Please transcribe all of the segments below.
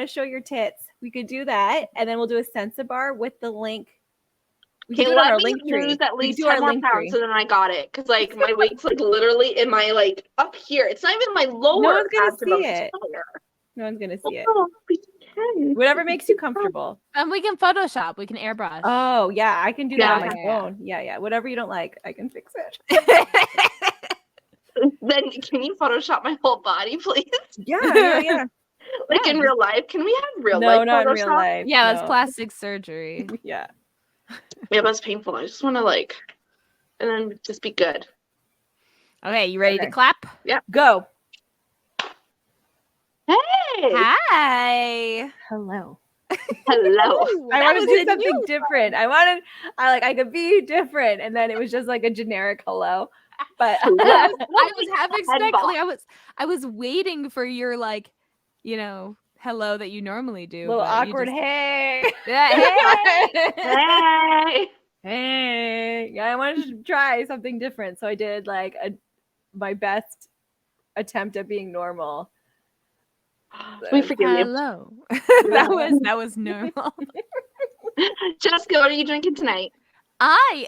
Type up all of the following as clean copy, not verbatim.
to show your tits, we could do that, and then we'll do a Sensa bar with the link. Okay, let me lose at least 10 more pounds, so then I got it. Because, like, my weight's, like, literally in my, like, up here. It's not even my lower. No one's going to see it. No one's going to see it. Whatever makes you comfortable. And we can Photoshop. We can airbrush. Oh, yeah. I can do that on my phone. Yeah. Whatever you don't like, I can fix it. Then can you Photoshop my whole body, please? Yeah. Like in real life? Can we have real life No, not in real life. Yeah, that's plastic surgery. Yeah. Yeah, that's painful. I just want to like, and then just be good. Okay, you ready to clap? Yeah. Go. Hey. Hi. Hello. Hello. I wanted to do something different. I could be different, and then it was just like a generic hello. But I was half expecting. I was waiting for your like, you know, hello that you normally do. Little awkward. Hey. Yeah. Hey. Hey. Yeah, I wanted to try something different, so I did like my best attempt at being normal. We forgive you. Hello. that was normal. Jessica, what are you drinking tonight? I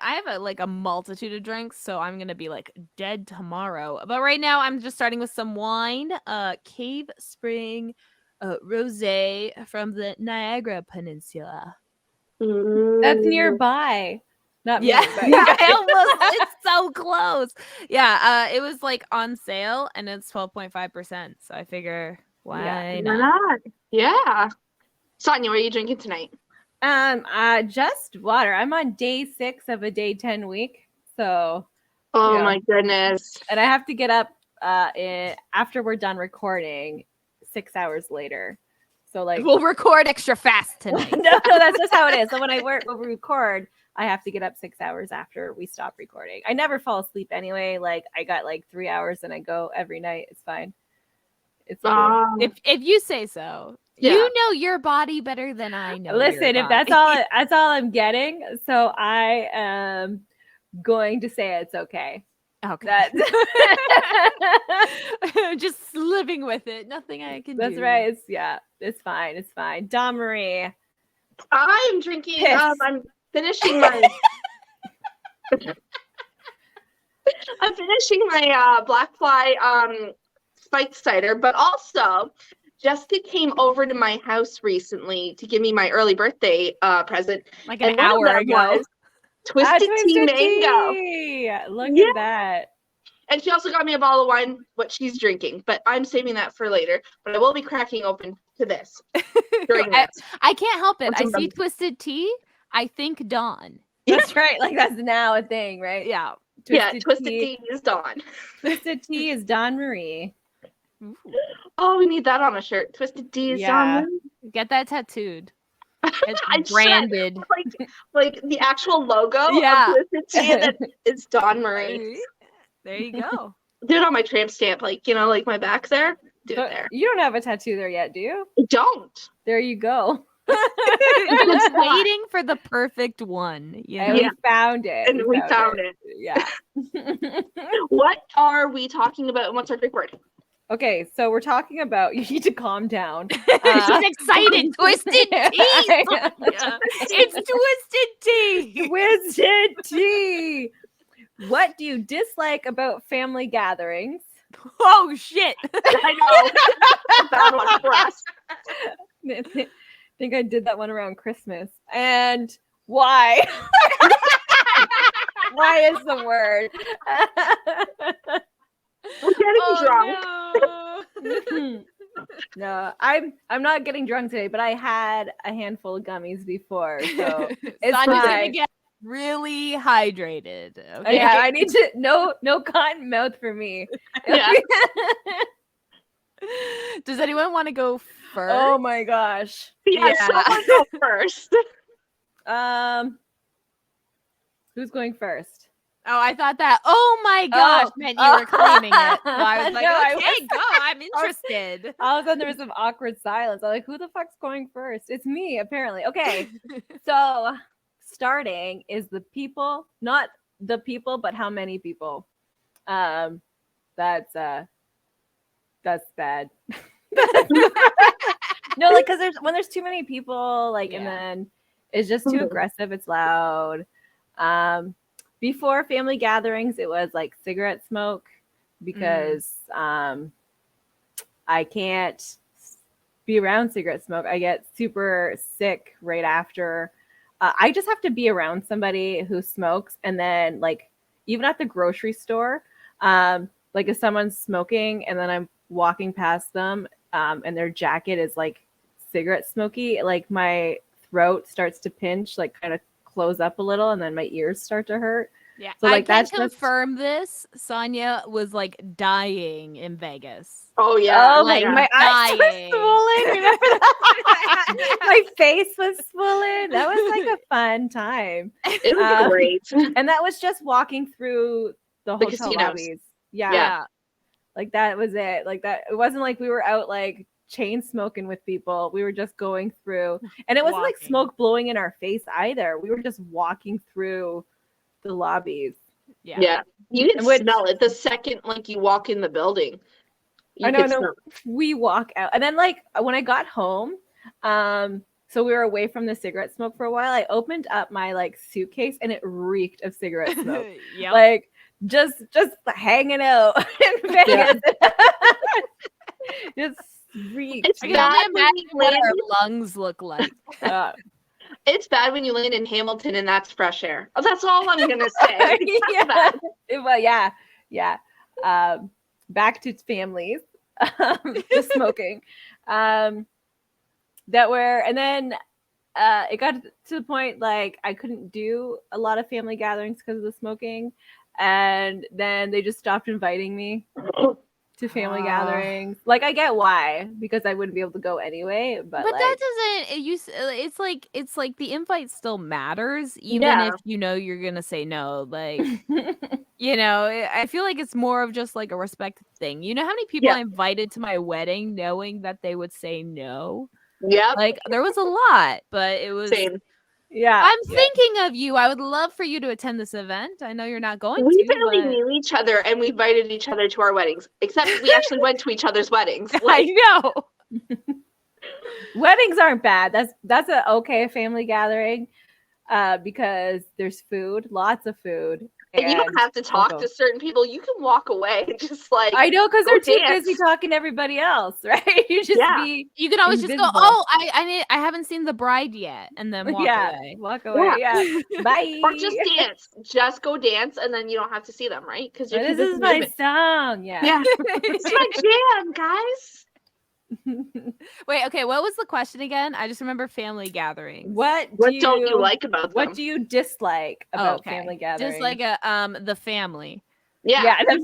have a multitude of drinks, so I'm gonna be like dead tomorrow. But right now I'm just starting with some wine, Cave Spring rosé from the Niagara Peninsula. That's nearby. Not yeah, me, but it's so close. Yeah, it was like on sale and it's 12.5%. So I figure why not? Yeah. Sonia, what are you drinking tonight? Just water. I'm on day 6 of a day 10 week. So my goodness. And I have to get up after we're done recording 6 hours later. So like we'll record extra fast tonight. no, that's just how it is. So when we record, I have to get up 6 hours after we stop recording. I never fall asleep anyway. Like I got like 3 hours and I go every night. It's fine. It's if you say so. Yeah. You know your body better than I know. Listen, if that's all I'm getting, so I am going to say it's okay. Okay. Just living with it. Nothing I can do. That's right. It's fine. It's fine. Dawn Marie. I'm drinking. I'm finishing my. I'm finishing my Black Fly spiked cider, but also Jessica came over to my house recently to give me my early birthday present. Like an hour ago. Twisted tea mango. Look at that. And she also got me a bottle of wine, what she's drinking, but I'm saving that for later. But I will be cracking open to this during this. I can't help it. I see twisted tea. I think Dawn. That's right. Like that's now a thing, right? Yeah. Twisted tea is Dawn. Twisted tea is Dawn Marie. Ooh. Oh, we need that on a shirt. Twisted tea is Dawn Marie. Get that tattooed. It's branded. Like the actual logo of Twisted tea that is Dawn Marie. There you go. Do it on my tramp stamp, like, you know, like my back there. Do it there. You don't have a tattoo there yet, do you? I don't. There you go. Just waiting for the perfect one. And we found it. And we found it. Yeah. What are we talking about? And what's our big word? Okay, so we're talking about. You need to calm down. She's excited. Twisted tea. It's twisted tea. Twisted tea. What do you dislike about family gatherings? Oh shit! I know. Bad one for us. I think I did that one around Christmas. And why? Why is the word? We're getting drunk. No, I'm not getting drunk today, but I had a handful of gummies before, so it's Sonya's gonna get really hydrated. Okay? Yeah, I need to no cotton mouth for me. Yeah. Does anyone want to go first? Oh my gosh. Yeah, someone go first. Who's going first? Oh, I thought that. Oh my gosh, meant you were claiming it. So I was like, No, okay, go. I'm interested. All of a sudden, there was some awkward silence. I'm like, who the fuck's going first? It's me, apparently. Okay, so starting is the people, not the people, but how many people. That's bad. No, like because there's too many people, like, and Yeah. then it's just too aggressive. It's loud. Before family gatherings, it was like cigarette smoke because I can't be around cigarette smoke. I get super sick right after. I just have to be around somebody who smokes, and then like even at the grocery store, like if someone's smoking and then I'm walking past them, and their jacket is like cigarette smoky, like my throat starts to pinch, like kind of close up a little, and then my ears start to hurt. Yeah, So like I can that's just confirm this. Sonia was like dying in Vegas. Oh yeah. oh like, my eyes were dying. swollen. Remember that? My face was swollen. That was like a fun time. It was great. And that was just walking through the hotel casinos. lobbies. Yeah. Yeah. Like that was it. Like that. It wasn't like we were out like chain smoking with people. We were just going through, and it wasn't like Walking. smoke blowing in our face either. We were just walking through the lobbies. Yeah. You can And which- smell it the second like you walk in the building. You I know, can no, smell it. we walk out, and then like when I got home, so we were away from the cigarette smoke for a while. I opened up my like suitcase, and it reeked of cigarette smoke. Yep. Like just hanging out in Vegas. Just reeked. It's I can bad only when imagine you what land. our lungs look like. It's bad when you land in Hamilton and that's fresh air. Oh, that's all I'm gonna say. That's Yeah. bad. Well, yeah. Back to families, the smoking. That were, and then it got to the point like I couldn't do a lot of family gatherings because of the smoking, and then they just stopped inviting me to family gatherings. Like I get why, because I wouldn't be able to go anyway. But like, that doesn't. It's like the invite still matters, even Yeah. if you know you're gonna say no. Like you know, I feel like it's more of just like a respect thing. You know how many people Yeah. I invited to my wedding knowing that they would say no? Yep. Like there was a lot, but it was. Same. yeah, I'm thinking of you. I would love for you to attend this event. I know you're not going We to. barely but... knew each other and we invited each other to our weddings. Except we actually went to each other's weddings. Like, I know. weddings aren't bad. That's a okay family gathering, because there's food, lots of food. and you don't have to talk also- to certain people. You can walk away and just like I know, because go they're too dance. busy talking to everybody else, right? You just Yeah. be You can always just go, invisible. oh, I haven't seen the bride yet, and then walk away. walk away. Yeah, bye. Or just dance. Just go dance and then you don't have to see them, right? Because This is my song. Yeah. Yeah. It's my jam, guys. Wait, okay, what was the question again? I just remember family gatherings. What Don't you like about them? What do you dislike about Okay. family gatherings? Just like the family. Yeah. yeah,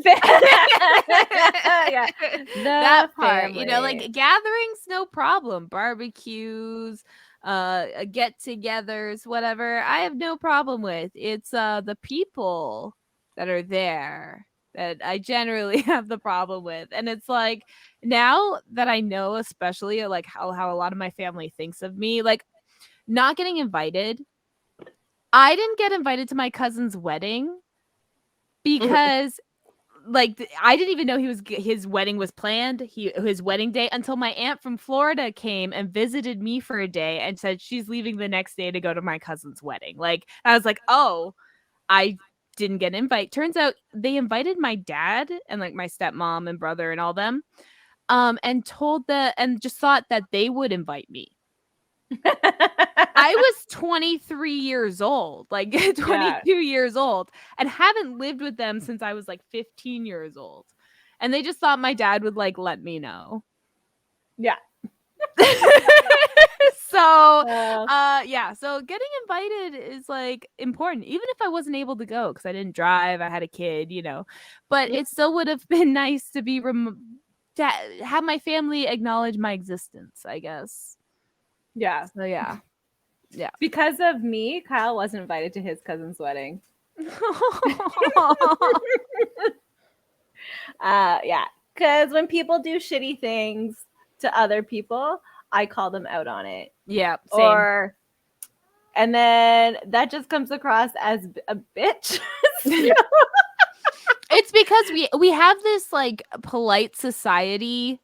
yeah, That part, you know, family. like gatherings, no problem. Barbecues, get-togethers, whatever. I have no problem with. It's the people that are there that I generally have the problem with. And it's like now that I know, especially like how a lot of my family thinks of me, like not getting invited. I didn't get invited to my cousin's wedding because like I didn't even know his wedding was planned. His wedding day until my aunt from Florida came and visited me for a day and said she's leaving the next day to go to my cousin's wedding. Like I was like, oh, I didn't get an invite. Turns out they invited my dad and like my stepmom and brother and all them, and just thought that they would invite me. I was 23 years old, like 22 years old, and haven't lived with them since I was like 15 years old. And they just thought my dad would like let me know. Yeah. So, so getting invited is like important, even if I wasn't able to go because I didn't drive, I had a kid, you know. But it still would have been nice to be to have my family acknowledge my existence, I guess. Yeah. So yeah. Because of me, Kyle wasn't invited to his cousin's wedding. Yeah. Because when people do shitty things to other people, I call them out on it. Yeah. Same. And then that just comes across as a bitch. It's because we have this like polite society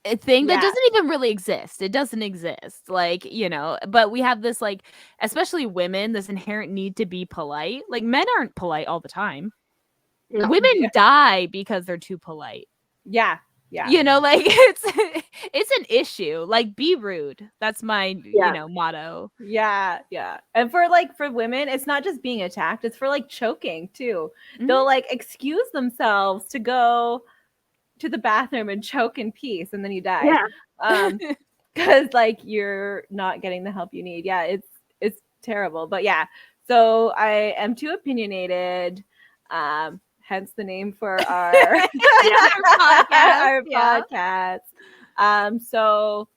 a thing that Yeah. doesn't even really exist. It doesn't exist. Like, you know, but we have this, like, especially women, this inherent need to be polite. Like, men aren't polite all the time. No. Women Yeah. die because they're too polite. Yeah. Yeah. You know, like it's an issue. Like, be rude. That's my, Yeah. you know, motto. Yeah, yeah. And for women, it's not just being attacked, it's for like choking too. Mhm. They'll like excuse themselves to go to the bathroom and choke in peace and then you die. Yeah. Cuz like you're not getting the help you need. Yeah, it's terrible. But yeah. So I am too opinionated. Hence the name for our podcast. our Yeah. podcast. So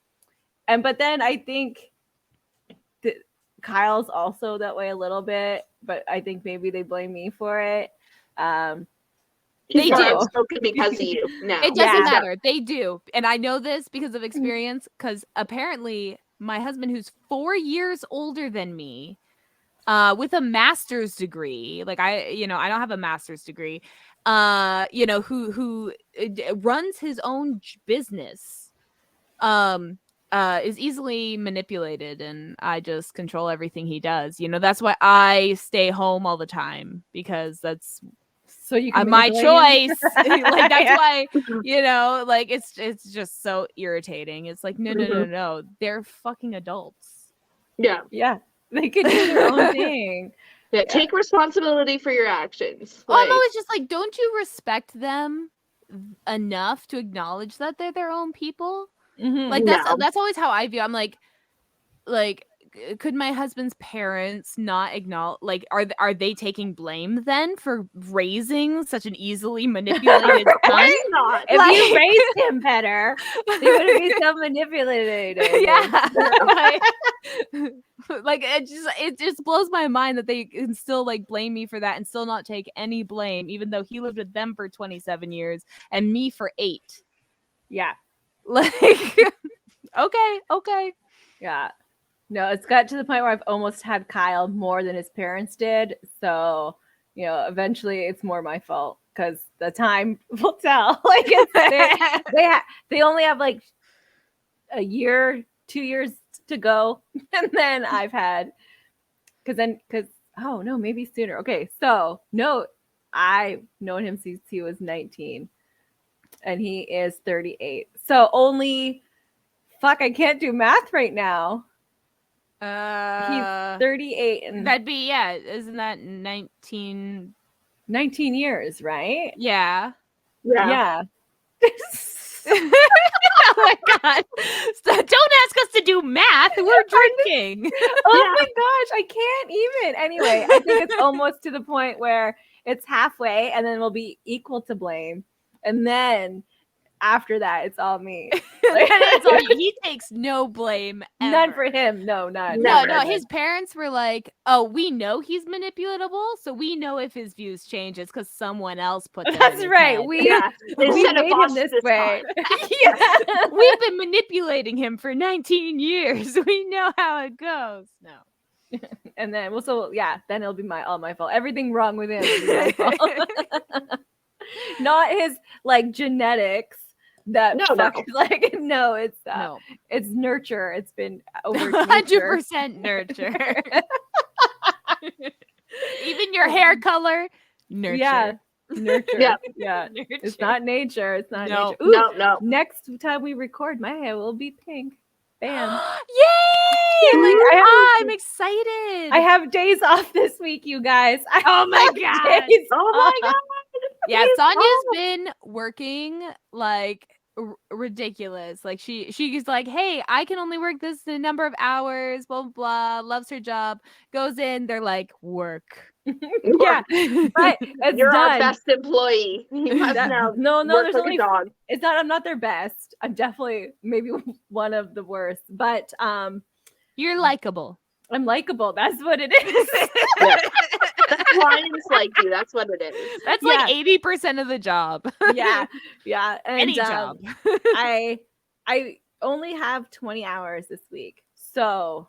but then I think Kyle's also that way a little bit, but I think maybe they blame me for it. They People are do. outspoken because of you now. It doesn't Yeah. matter. They do. And I know this because of experience, because apparently my husband, who's 4 years older than me, with a master's degree, like I don't have a master's degree, who runs his own business, is easily manipulated, and I just control everything he does. You know, that's why I stay home all the time, because that's So you can my manipulate him? choice. Like, that's Yeah. why, you know, like it's just so irritating. It's like, no, they're fucking adults. Yeah. Yeah, they could do their own thing. Yeah. Take responsibility for your actions. Well, I'm Like, always just like, don't you respect them enough to acknowledge that they're their own people? Mhm. Like, No. that's always how I view. I'm like, could my husband's parents not acknowledge, like, are they taking blame then for raising such an easily manipulated son? why not? If Like- you raised him better, they wouldn't be so manipulated. Yeah. Like it just blows my mind that they can still like blame me for that and still not take any blame, even though he lived with them for 27 years and me for 8. Yeah, Like, okay. yeah. No, it's got to the point where I've almost had Kyle more than his parents did. So, you know, eventually it's more my fault because the time will tell. Like they only have like a year, 2 years to go, and then I've had because oh no, maybe sooner. Okay, so no, I've known him since he was 19, and he is 38. So only fuck, I can't do math right now. He's 38 and that'd be, yeah, isn't that 19? 19 years, right? Yeah. Yeah. Oh my god. So don't ask us to do math. We're drinking. Oh my gosh, I can't even. Anyway, I think it's almost to the point where it's halfway and then we'll be equal to blame. And then after that, it's all me. It's all you. He takes no blame. None Ever. for him. No, none. No, Never. his parents were like, "Oh, we know he's manipulatable, so we know if his views change, it's because someone else put them." That's in his right. head." We Yeah. we Instead of made him us this this way. time. Yeah. We've been manipulating him for 19 years. We know how it goes. No. And then then it'll be all my fault. Everything wrong with him will be my fault. Not his like genetics. That No. like no, it's No. it's nurture. It's been over 100% nurture. Even your hair color, nurture. Yeah, nurture. Yeah. Yeah. Nurture. It's not nature. It's not No. nature. Ooh, No. next time we record, my hair will be pink. Bam. Yay! Like, I'm excited. I have days off this week, you guys. Oh my have god. days Oh my off. god. Yeah, Please, Sonya's oh. been working like ridiculous. Like she's like, "Hey, I can only work this number of hours, blah blah blah." Loves her job. Goes in, they're like, "Work." Yeah, but it's You're done. our best employee. You must now No, work there's like only a dog. it's not I'm not their best. I'm definitely maybe one of the worst, but You're likable. I'm likable. That's what it is. Yeah. Clients like you. That's what it is. That's Yeah. like 80% of the job. Yeah. And Any job. I only have 20 hours this week. So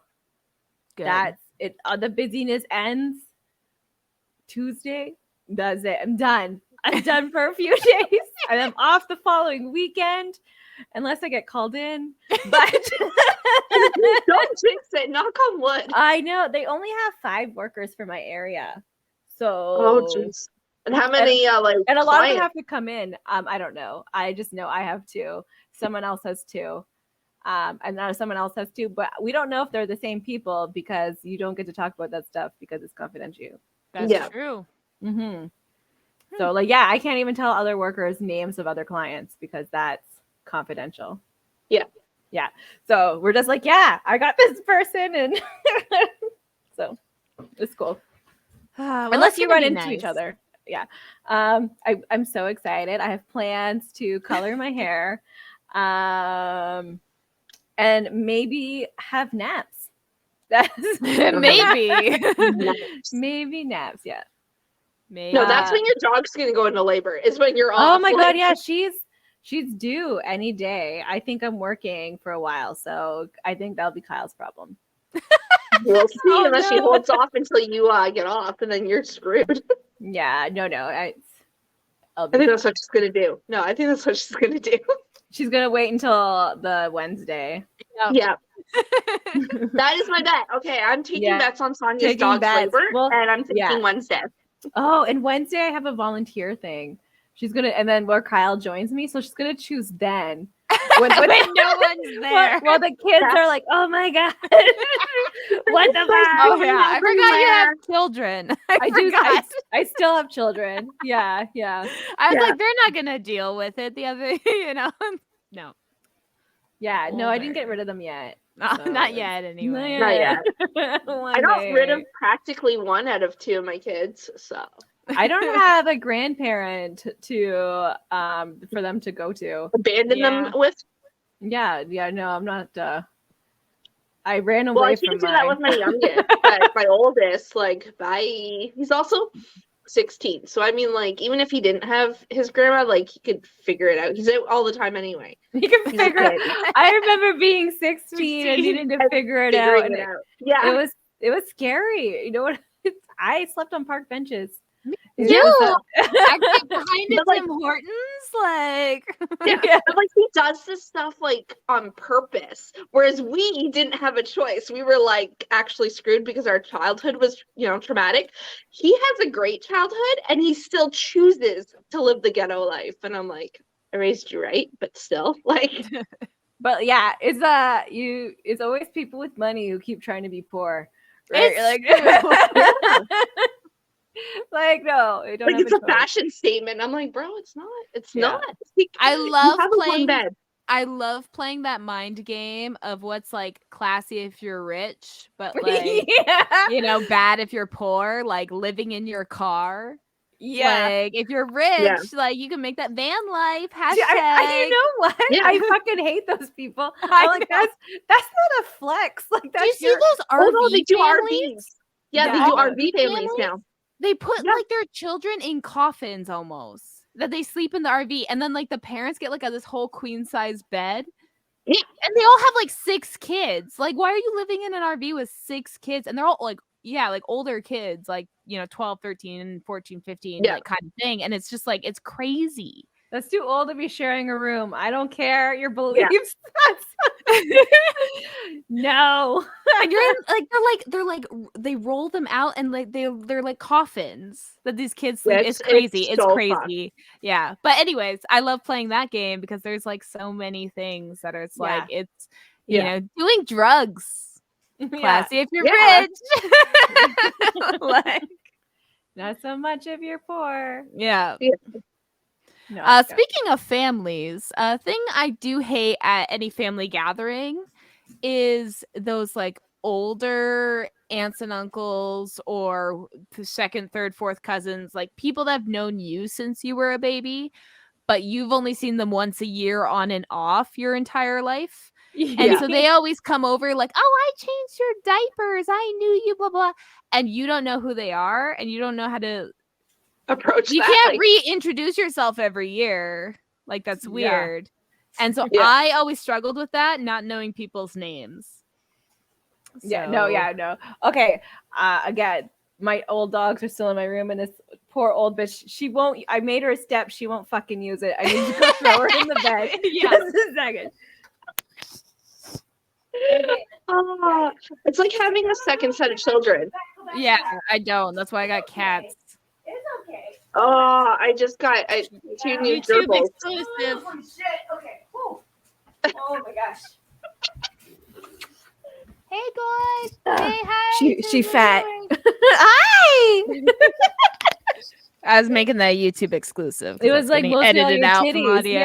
Good. that's it. The busyness ends Tuesday. That's it. I'm done. I'm done for a few days, and I'm off the following weekend, unless I get called in. But Don't jinx it. Knock on wood. I know they only have 5 workers for my area, so Oh, jeez. And how many like and a lot of them clients? have to come in. I don't know. I just know I have 2. Someone else has 2. And now someone else has 2, but we don't know if they're the same people because you don't get to talk about that stuff because it's confidential. That's true. Mm-hmm. So like, yeah, I can't even tell other workers names of other clients because that's confidential. Yeah. So we're just like, yeah, I got this person, and so it's cool. Well, Unless that's you gonna run be into each nice. other. Yeah. I'm so excited. I have plans to color my hair. And maybe have naps. That's Maybe. maybe naps. Yeah. Maybe. No, that's when your dog's gonna go into labor. Is when you're off. Oh my god, like- yeah, she's due any day. I think I'm working for a while, so I think that'll be Kyle's problem. We'll see. Oh, unless she no. holds off until you get off, and then you're screwed. Yeah, no, I'll I be think that's fine. what she's gonna do. No, I think that's what she's gonna do. She's gonna wait until the Wednesday. Yeah. That is my bet. Okay, I'm taking Yeah. bets on Sonia's Taking dog's bets. labor, Well, and I'm taking yeah. Wednesday. Oh, and Wednesday I have a volunteer thing. She's gonna, and then where Kyle joins me, so she's gonna choose then. When no one's there. Well, the kids are like, "Oh my god, what the fuck?" Oh yeah, I forgot you everywhere. have children. I do. forgot. I still have children. Yeah. I was Yeah. like, they're not gonna deal with it. The other, no, Yeah. No, I didn't Older. get rid of them yet. no So not it's- yet. Anyway, Not yet. One I got rid of day. practically 1 out of 2 of my kids, so I don't have a grandparent to for them to go to. abandon them with. Yeah. No, I'm not. I ran Well, away I from can't do that with mine. my youngest, but my oldest, like, bye. He's also 16, so I mean, like, even if he didn't have his grandma, like, he could figure it out. He's out all the time anyway. You can He's a figure it. kid. I remember being 16 and 16 needing to and figure it Figuring out. And it out. Yeah. it was scary. You know what? I slept on park benches. It too. was actually behind But, like- Tim Hortons, like, Yeah. But, like, he does this stuff, like, on purpose, whereas we didn't have a choice. We were, like, actually screwed because our childhood was, traumatic. He has a great childhood, and he still chooses to live the ghetto life. And I'm like, I raised you right, but still, like, But yeah, it's always people with money who keep trying to be poor. Right? It's Like no, I don't like have it's a choice. fashion statement. I'm like, bro, it's not. It's Yeah. not. Like, I you love have a one playing. bed. I love playing that mind game of what's like classy if you're rich, but like yeah. bad if you're poor, like living in your car. Yeah. Like if you're rich, like you can make that van life. Hashtag. See, you know what? Yeah. I fucking hate those people. I I'm like, know. that's not a flex. Like that's Do you see your- those Oh RV no, they do families? RVs. Yeah, they Yeah. do RV families Families? now. They put Yeah. like their children in coffins almost. That they sleep in the RV, and then like the parents get like this whole queen size bed. Yeah. And they all have like 6 kids. Like, why are you living in an RV with 6 kids? And they're all like, like older kids, like 12, 13, 14, 15, Yeah. like kind of thing. And it's just like it's crazy. That's too old to be sharing a room. I don't care your beliefs. No. And you're in, like they roll them out and like they're like coffins that these kids sleep. Yeah, It's crazy. It's so fun. crazy. Yeah. But anyways, I love playing that game because there's like so many things that are it's like it's doing drugs. Classy if you're Yeah. rich. Like Not so much if you're poor. yeah. No. Speaking of families, a thing I do hate at any family gathering is those like older aunts and uncles or the second, third, fourth cousins, like people that have known you since you were a baby, but you've only seen them once a year on and off your entire life. And so they always come over like, oh, I changed your diapers. I knew you, blah, blah. And you don't know who they are and you don't know how to Approach you that, can't like, reintroduce yourself every year. Like that's Yeah. weird. And so Yeah. I always struggled with that, not knowing people's names. Yeah, So- no. Okay. Again, my old dogs are still in my room, and this poor old bitch, she won't. I made her a step. She won't fucking use it. I need to go throw her in the bed. Yeah. Just a second. Okay. Oh, it's like having a second set of children. Yeah, I don't. That's why I got cats. It's okay. Oh, I just got 2 new YouTube gerbils. exclusive. Holy shit. Okay. Whew. Oh my gosh. Hey guys. Say hi. She fat. Hi. I was making that YouTube exclusive. It was like getting mostly all edited your out from titties. audio.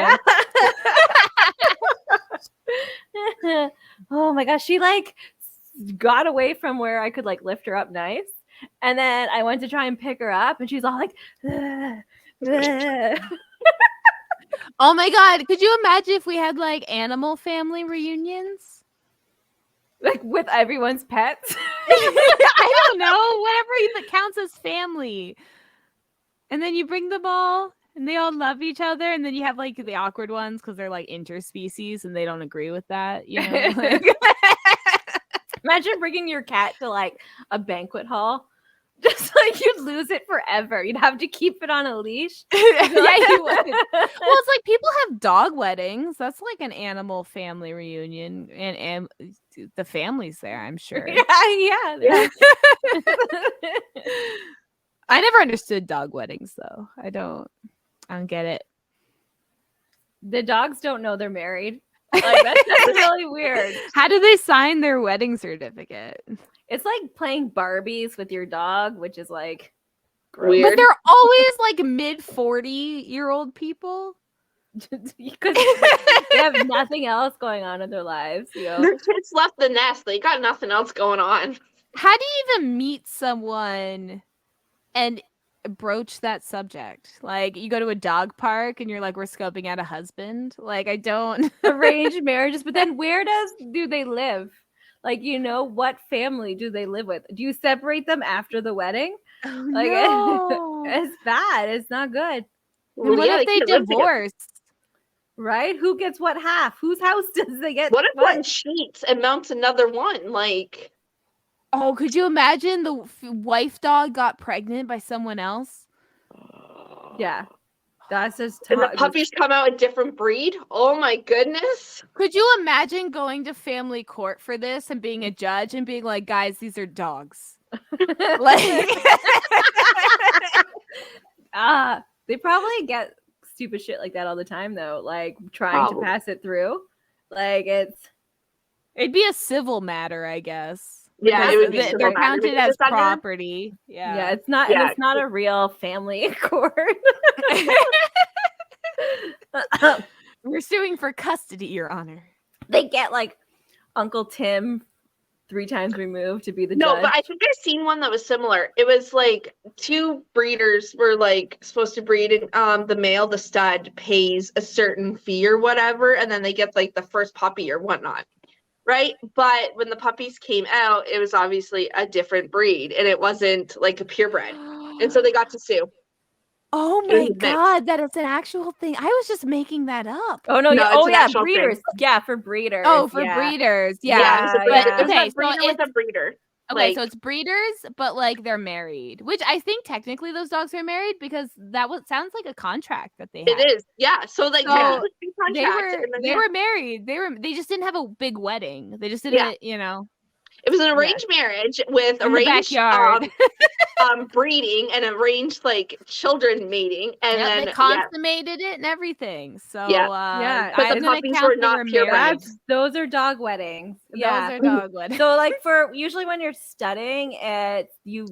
Yeah. Oh my gosh, she like got away from where I could like lift her up nice, and then I went to try and pick her up, and she's all like, "Ugh, ugh." Oh my god, could you imagine if we had like animal family reunions? Like with everyone's pets. I don't know, whatever that counts as family. And then you bring them all and they all love each other, and then you have like the awkward ones because they're like interspecies and they don't agree with that, you know? Like... Imagine bringing your cat to like a banquet hall. Just like you'd lose it forever. You'd have to keep it on a leash. Yeah, you would. Well, it's like people have dog weddings. That's like an animal family reunion, and the family's there, I'm sure. Yeah. I never understood dog weddings though. I don't get it. The dogs don't know they're married. Like that's really weird. How do they sign their wedding certificate? It's like playing Barbies with your dog, which is like Weird. But they're always like mid 40-year-old people. because they have nothing else going on in their lives. You know? Their kids left the nest. They got nothing else going on. How do you even meet someone and broach that subject? Like you go to a dog park and you're like, we're scoping out a husband. Like I don't Arranged marriages, but then where do they live? Like, you know, what family do they live with? Do you separate them after the wedding? Like no. it's bad. It's not good. And what if they can't live together. divorce? Right? Who gets what half? Whose house does they get? What if one cheats and mounts another one? Like, Oh, could you imagine the wife dog got pregnant by someone else? Yeah. That's just and the puppies come out a different breed? Oh my goodness. Could you imagine going to family court for this and being a judge and being like, guys, these are dogs? Like they probably get stupid shit like that all the time though, like trying to pass it through. Like it'd be a civil matter, I guess. Yeah, it would be they're counted as under... property. Yeah, it's not. Yeah. It's not a real family court. We're suing for custody, Your Honor. They get like Uncle Tim 3 times removed to be the No, judge. but I think I've seen one that was similar. It was like 2 breeders were like supposed to breed, and the male, the stud, pays a certain fee or whatever, and then they get like the first puppy or whatnot. Right? But when the puppies came out, it was obviously a different breed and it wasn't like a purebred. And so they got to sue. Oh my god, that is an actual thing. I was just making that up. Oh no, no, yeah, it's an breeders. thing. Yeah, for breeders. Oh, for breeders. Yeah. It was Okay, a breeder with a breeder. Okay, so it's breeders, but like they're married, which I think technically those dogs are married because that sounds like a contract that they had. It is, yeah. So like they were married. They just didn't have a big wedding. They just didn't, you know. It was an arranged marriage with in arranged the backyard. breeding and arranged like children mating, and then they consummated it and everything. So but the puppies were not purebred. Those are dog weddings. Those are dog weddings. So like for usually when you're studying, you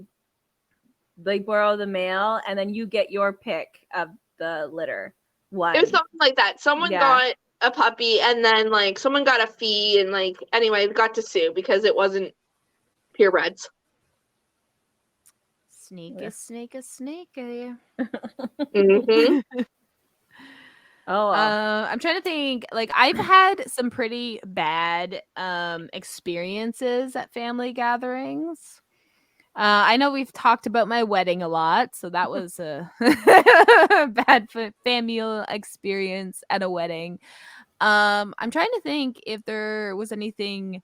like borrow the male and then you get your pick of the litter. One. It was something like that. Someone got a puppy and then like someone got a fee and like anyway got to sue because it wasn't purebreds. Snake. Mm-hmm. I'm trying to think. Like I've had some pretty bad experiences at family gatherings. I know we've talked about my wedding a lot, so that was a bad family experience at a wedding. I'm trying to think if there was anything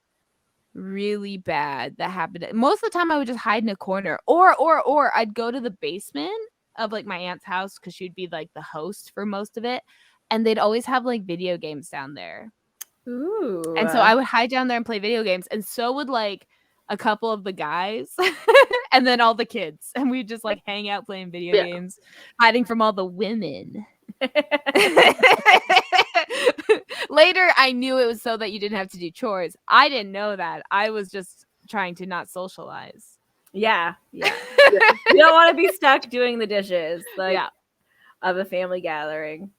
really bad that happened. Most of the time I would just hide in a corner, or I'd go to the basement of like my aunt's house because she'd be like the host for most of it, and they'd always have like video games down there. Ooh. And so I would hide down there and play video games, and so would like a couple of the guys and then all the kids, and we'd just like hang out playing video games, hiding from all the women. Later I knew it was so that you didn't have to do chores. I didn't know that. I was just trying to not socialize. Yeah. You don't want to be stuck doing the dishes of a family gathering.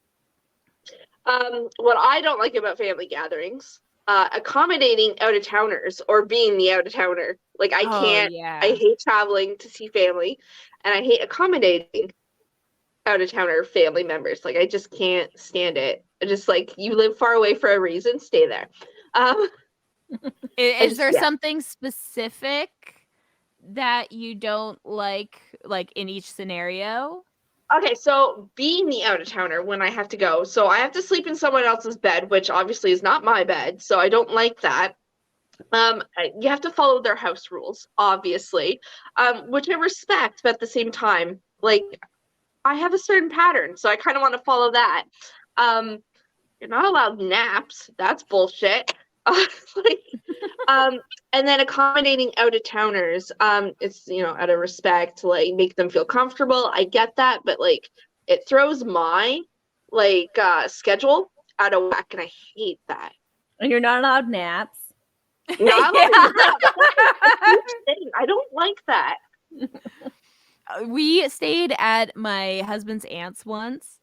What I don't like about family gatherings, accommodating out-of-towners or being the out-of-towner. Like I can't. I hate traveling to see family, and I hate accommodating out-of-towner family members. Like I just can't stand it. I just like, you live far away for a reason, stay there. Is there something specific that you don't like in each scenario? Okay, so being the out-of-towner when I have to go, so I have to sleep in someone else's bed, which obviously is not my bed, so I don't like that. You have to follow their house rules, obviously, which I respect, but at the same time, like, I have a certain pattern, so I kind of want to follow that. You're not allowed naps. That's bullshit. And then accommodating out-of-towners, it's, out of respect to like make them feel comfortable. I get that, but like it throws my schedule out of whack, and I hate that. And you're not allowed naps. Not allowed naps. I don't like that. We stayed at my husband's aunt's once.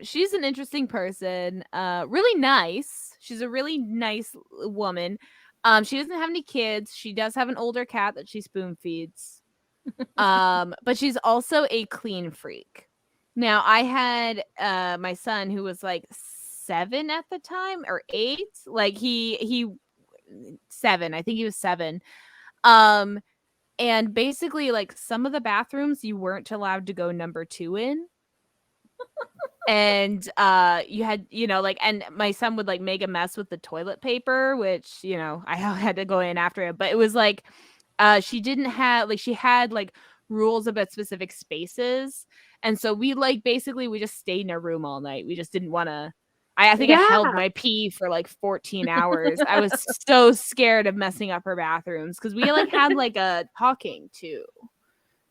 She's an interesting person, really nice. She's a really nice woman. She doesn't have any kids. She does have an older cat that she spoon feeds. But she's also a clean freak. Now I had my son who was like 7 at the time, or 8. Like he 7. I think he was 7. And basically like some of the bathrooms you weren't allowed to go number 2 in. And you had, and my son would like make a mess with the toilet paper, which, I had to go in after it. But it was like she didn't have, like, she had like rules about specific spaces. And so we we just stayed in a room all night. We just didn't want to. I think I held my pee for like 14 hours. I was so scared of messing up her bathrooms because we like had like a talking to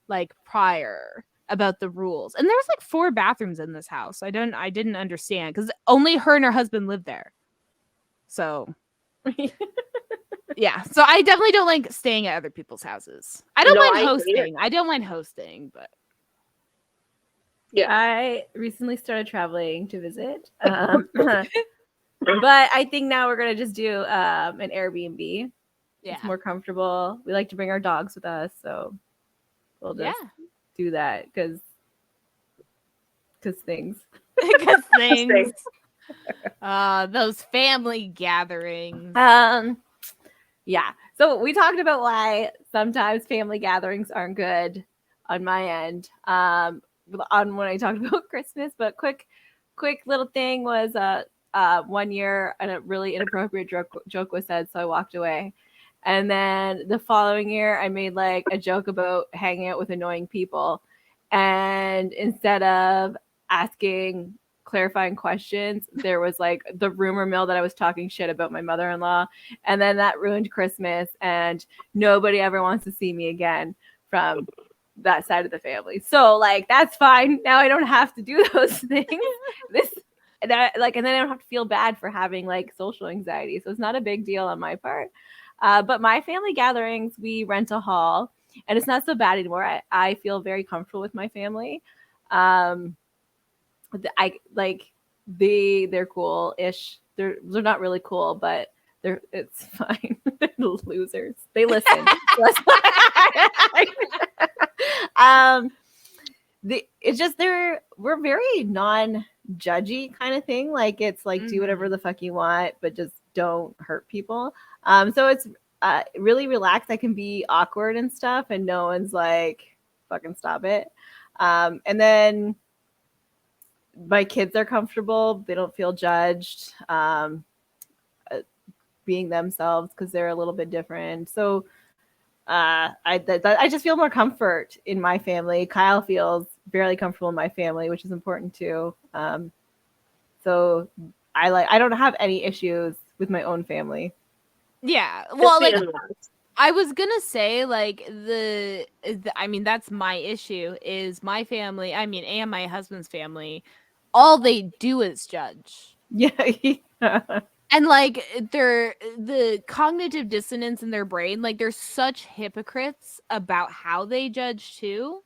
like prior about the rules. And there was like 4 bathrooms in this house. I didn't understand because only her and her husband lived there. So yeah. So I definitely don't like staying at other people's houses. I don't mind hosting. I don't mind hosting, but yeah. I recently started traveling to visit. But I think now we're gonna just do an Airbnb. Yeah. It's more comfortable. We like to bring our dogs with us, so we'll just do that because things. Because things. Those family gatherings. Yeah. So we talked about why sometimes family gatherings aren't good on my end. On when I talked about Christmas, but quick little thing was one year a really inappropriate joke was said, so I walked away. And then the following year, I made like a joke about hanging out with annoying people. And instead of asking clarifying questions, there was like the rumor mill that I was talking shit about my mother-in-law. And then that ruined Christmas. And nobody ever wants to see me again from that side of the family. So like, that's fine. Now I don't have to do those things. And then I don't have to feel bad for having like social anxiety. So it's not a big deal on my part. But my family gatherings, we rent a hall, and it's not so bad anymore. I feel very comfortable with my family. They're cool-ish. They're not really cool, but it's fine. They're losers. They listen. It's just we're very non-judgy kind of thing. Like it's like do whatever the fuck you want, but just don't hurt people. So it's really relaxed. I can be awkward and stuff, and no one's like, fucking stop it. And then my kids are comfortable. They don't feel judged. being themselves because they're a little bit different. So I just feel more comfort in my family. Kyle feels fairly comfortable in my family, which is important too. So I don't have any issues with my own family. Yeah. Well, like Just being I was gonna say, like I mean, that's my issue. Is my family? I mean, and my husband's family, all they do is judge. Yeah. And like the cognitive dissonance in their brain, like they're such hypocrites about how they judge too.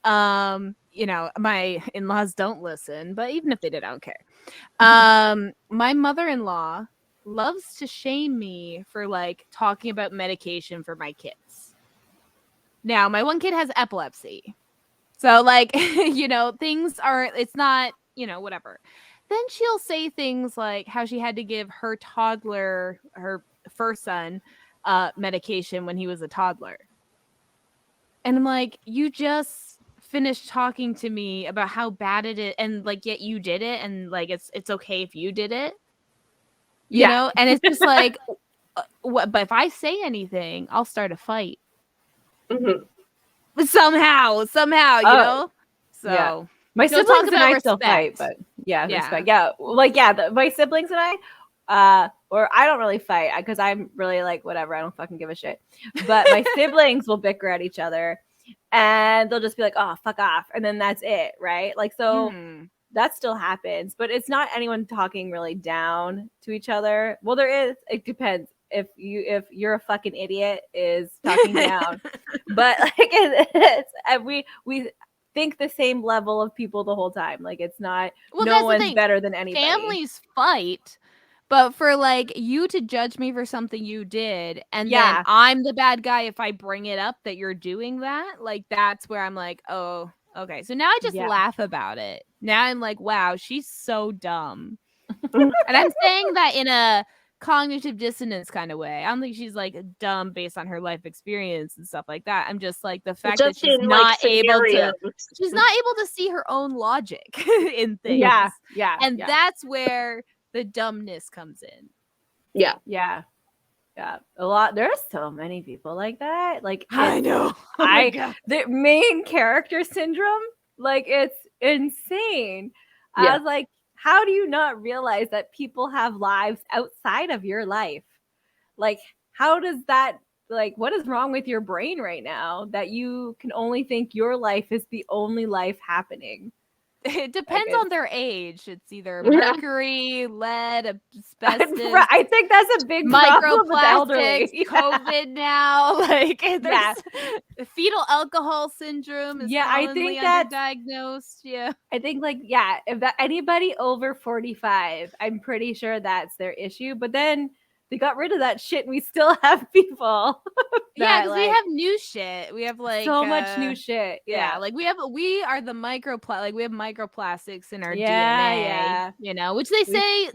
You know, my in-laws don't listen, but even if they did, I don't care. My mother-in-law loves to shame me for like talking about medication for my kids. Now, my one kid has epilepsy. So like, you know, things are it's not, you know, whatever. Then she'll say things like how she had to give her toddler, her first son, medication when he was a toddler. And I'm like, you just finished talking to me about how bad it is, and like, yet you did it, and like, it's okay if you did it, you know? And it's just like, what? But if I say anything, I'll start a fight. Somehow, you know? So. Yeah. My Don't siblings talk and I about still fight, respect. but yeah, Yeah. respect. Yeah, like my siblings and or I don't really fight because I'm really like whatever. I don't fucking give a shit. But my siblings will bicker at each other, and they'll just be like, "Oh, fuck off," and then that's it, right? Like so. That still happens, but it's not anyone talking really down to each other. Well, there is. It depends. If you're a fucking idiot is talking down, but like it's we think the same level of people the whole time. Like it's not no one's better than anybody. Families fight, but for like you to judge me for something you did, and then I'm the bad guy if I bring it up that you're doing that, like that's where I'm like, oh, okay. So now I just laugh about it. Now I'm like, wow, she's so dumb. And I'm saying that in a cognitive dissonance kind of way. I don't think she's like dumb based on her life experience and stuff like that. I'm just like the fact that she's not able to see her own logic in things. Yeah. And that's where the dumbness comes in. Yeah. A lot. There's so many people like that. Like I know. The main character syndrome, like it's insane. I was like, how do you not realize that people have lives outside of your life? Like, how does that, like, what is wrong with your brain right now that you can only think your life is the only life happening? It depends on their age. It's either mercury, lead, asbestos. I think that's a big problem with elderly. COVID now. Like there's fetal alcohol syndrome is commonly underdiagnosed. Yeah. I think if anybody over 45, I'm pretty sure that's their issue. But then they got rid of that shit and we still have people. Yeah, we have new shit. We have like so much new shit. Yeah. Like we are the we have microplastics in our DNA, you know, which they say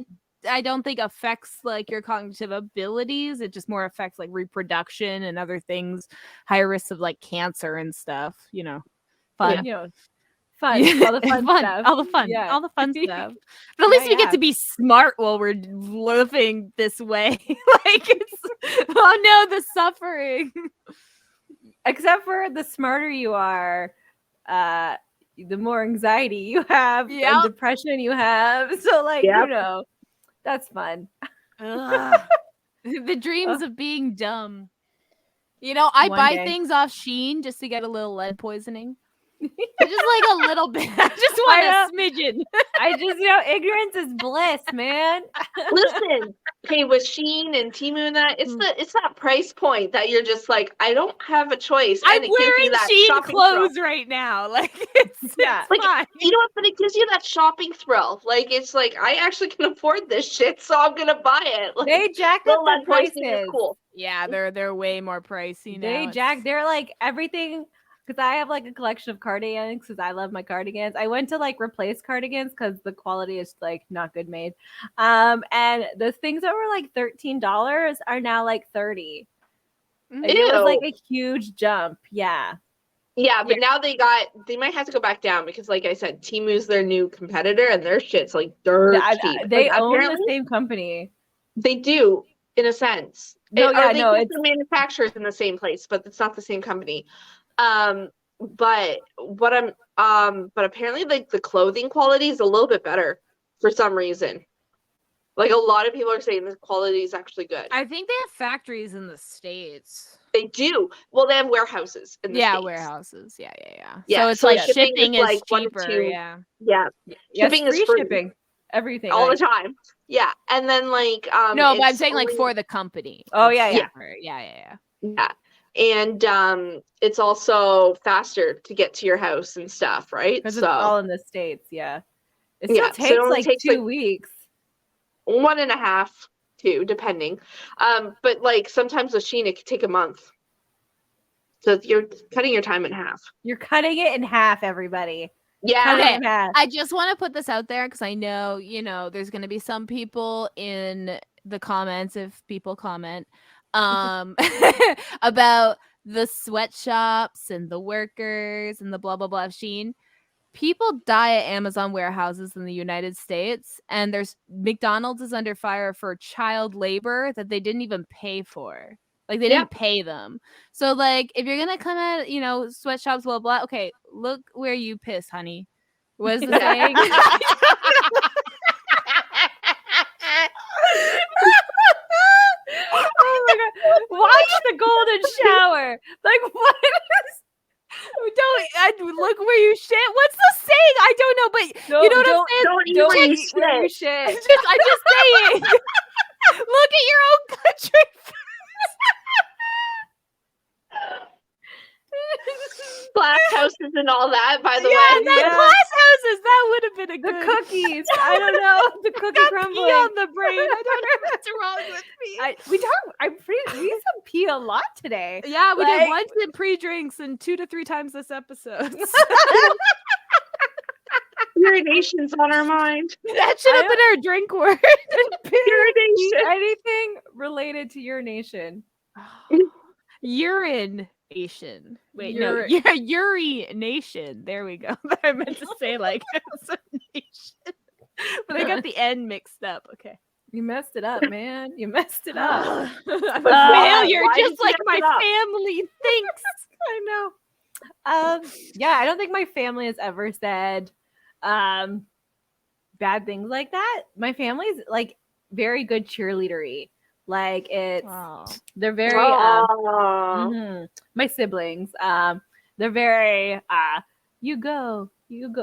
I don't think affects like your cognitive abilities. It just more affects like reproduction and other things, higher risks of like cancer and stuff, you know. Fun. You know, all the fun stuff. All the fun stuff. But at least we get to be smart while we're living this way. Like it's oh no, the suffering. Except for the smarter you are, the more anxiety you have and depression you have. So like, you know, that's fun. The dreams of being dumb. You know, I buy things off Shein just to get a little lead poisoning. Just like a little bit. I just want a smidgen. I just, you know, ignorance is bliss, man. Listen, okay, with Shein and Temu and that, it's that price point that you're just like, I don't have a choice. I'm wearing Shein clothes right now. Like it's like fine. You know what? But it gives you that shopping thrill. Like it's like I actually can afford this shit, so I'm gonna buy it. Like, they jack up the prices. Cool. Yeah, they're way more pricey now. They're like everything. Because I have like a collection of cardigans because I love my cardigans. I went to like replace cardigans because the quality is like not good made. And the things that were like $13 are now like $30. It was like a huge jump. Yeah, but now they might have to go back down because like I said, Temu's their new competitor and their shit's like dirt cheap. They own the same company. They do. in a sense. No, yeah, Or they no, keep it's the manufacturers in the same place, but it's not the same company. But but apparently like the clothing quality is a little bit better for some reason. Like a lot of people are saying the quality is actually good. I think they have factories in the States. They do. Well, they have warehouses in the States. Warehouses. Yeah. Yeah, So it's so like shipping shipping is is like 1 to cheaper. 2. Yeah. Yeah, yes, shipping is free free shipping, everything all like, the time. Yeah, and then like No, but I'm it's saying like only- for the company. Oh, it's yeah. cheaper. Yeah. yeah, and it's also faster to get to your house and stuff, right? because So it's all in the States. Yeah, it still yeah, so it takes only like takes 2 like weeks. 1.5, 2, depending. But like sometimes with Shein it could take a month. So you're cutting your time in half. You're cutting it in half, everybody. Yeah. Cut it Okay. in half. I just want to put this out there because I know, there's going to be some people in the comments, if people comment, about the sweatshops and the workers and the blah, blah, blah of Shein. People die at Amazon warehouses in the United States, and there's McDonald's is under fire for child labor that they didn't even pay for. Like they didn't pay them. So like if you're gonna come at sweatshops, blah blah. Okay, look where you piss, honey. What is the saying? Oh my god! Watch the golden shower. Like what? Don't look where you shit. What's the saying? I don't know, but No, you know what I'm don't, saying? Don't eat don't where you eat where you shit. shit. I'm just saying. Look at your own country. Glass houses and all that, by the Yeah, way. that Yeah. glass houses. That would have been a The good cookies. I don't know. The cookie got crumbling. pee on the brain. I don't know what's wrong with me. We said pee a lot today. Yeah, we Like- did once in pre-drinks and 2 to 3 times this episode. Urination's on our mind. That should have been our drink word. Urination. Anything related to urination. Urination. Wait, Uri- no, urination. There we go. I meant to say like nation, but I got the N mixed up. Okay. You messed it up, man. You messed it up. I'm But a why? failure, Why did just you like mess my it up? family thinks. I know. Yeah, I don't think my family has ever said bad things like that. My family's like very good cheerleadery. Like it's they're very Oh. my siblings. They're very you go.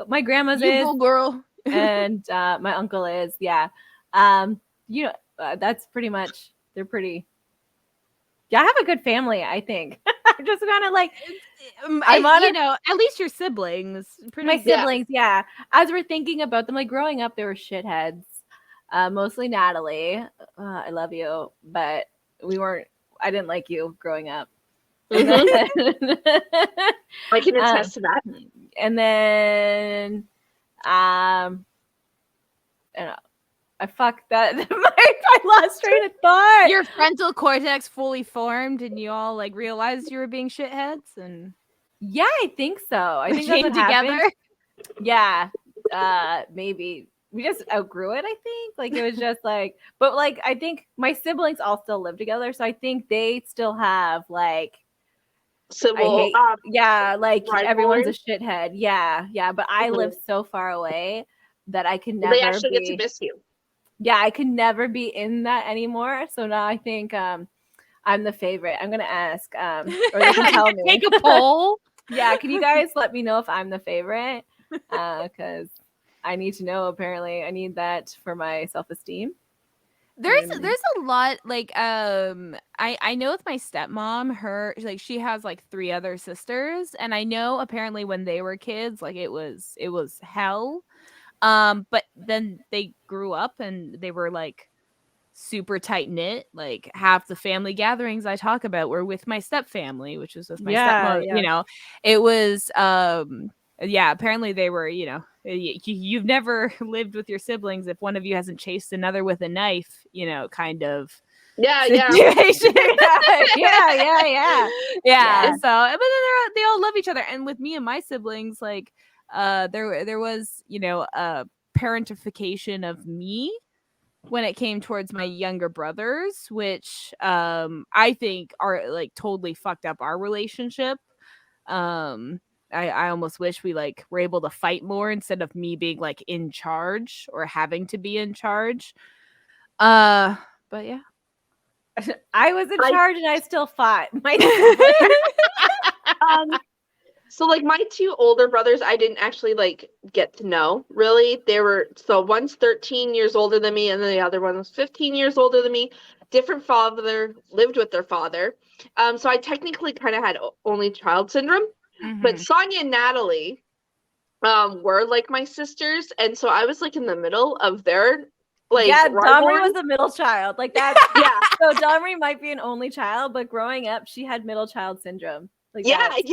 My grandma's You is go, girl. and my uncle is, yeah. That's pretty much they're pretty. Yeah, I have a good family, I think. I'm just kind of like I'm on at least your siblings. my siblings, yeah. As we're thinking about them, like growing up, they were shitheads. Mostly Natalie. I love you, but I didn't like you growing up. Mhm. I can attest to that. And then and I fucked that. I lost train of thought. Your frontal cortex fully formed, and you all like realized you were being shitheads, and Yeah, I think so. I think that's came what together. happened. Yeah, maybe we just outgrew it. I think like it was just like, but like I think my siblings all still live together, so I think they still have like Civil. like everyone's a rivalry. shithead. Yeah. But I live so far away that I can never They actually be. get to miss you. Yeah, I can never be in that anymore. So now I think I'm the favorite. I'm gonna ask or they can tell me. Take a poll. Yeah, can you guys let me know if I'm the favorite? Because I need to know. Apparently, I need that for my self-esteem. There's a lot like I know with my stepmom, her like she has like 3 other sisters, and I know apparently when they were kids, like it was hell. But then they grew up and they were like super tight knit. Like half the family gatherings I talk about were with my step family, which was with my stepmother. Yeah. It was apparently they were, you've never lived with your siblings if one of you hasn't chased another with a knife, kind of Yeah. situation. Yeah. So but then they all love each other, and with me and my siblings, like there was a parentification of me when it came towards my younger brothers, which I think are like totally fucked up our relationship. I almost wish we like were able to fight more instead of me being like in charge or having to be in charge. But yeah. I was in charge and I still fought. So like my two older brothers, I didn't actually like get to know really. They were so one's 13 years older than me, and then the other one was 15 years older than me. Different father, lived with their father. So I technically kind of had only child syndrome. But Sonia and Natalie were like my sisters, and so I was like in the middle of their like Domri was the middle child. Like that. Yeah. So Domri might be an only child, but growing up, she had middle child syndrome. Like Like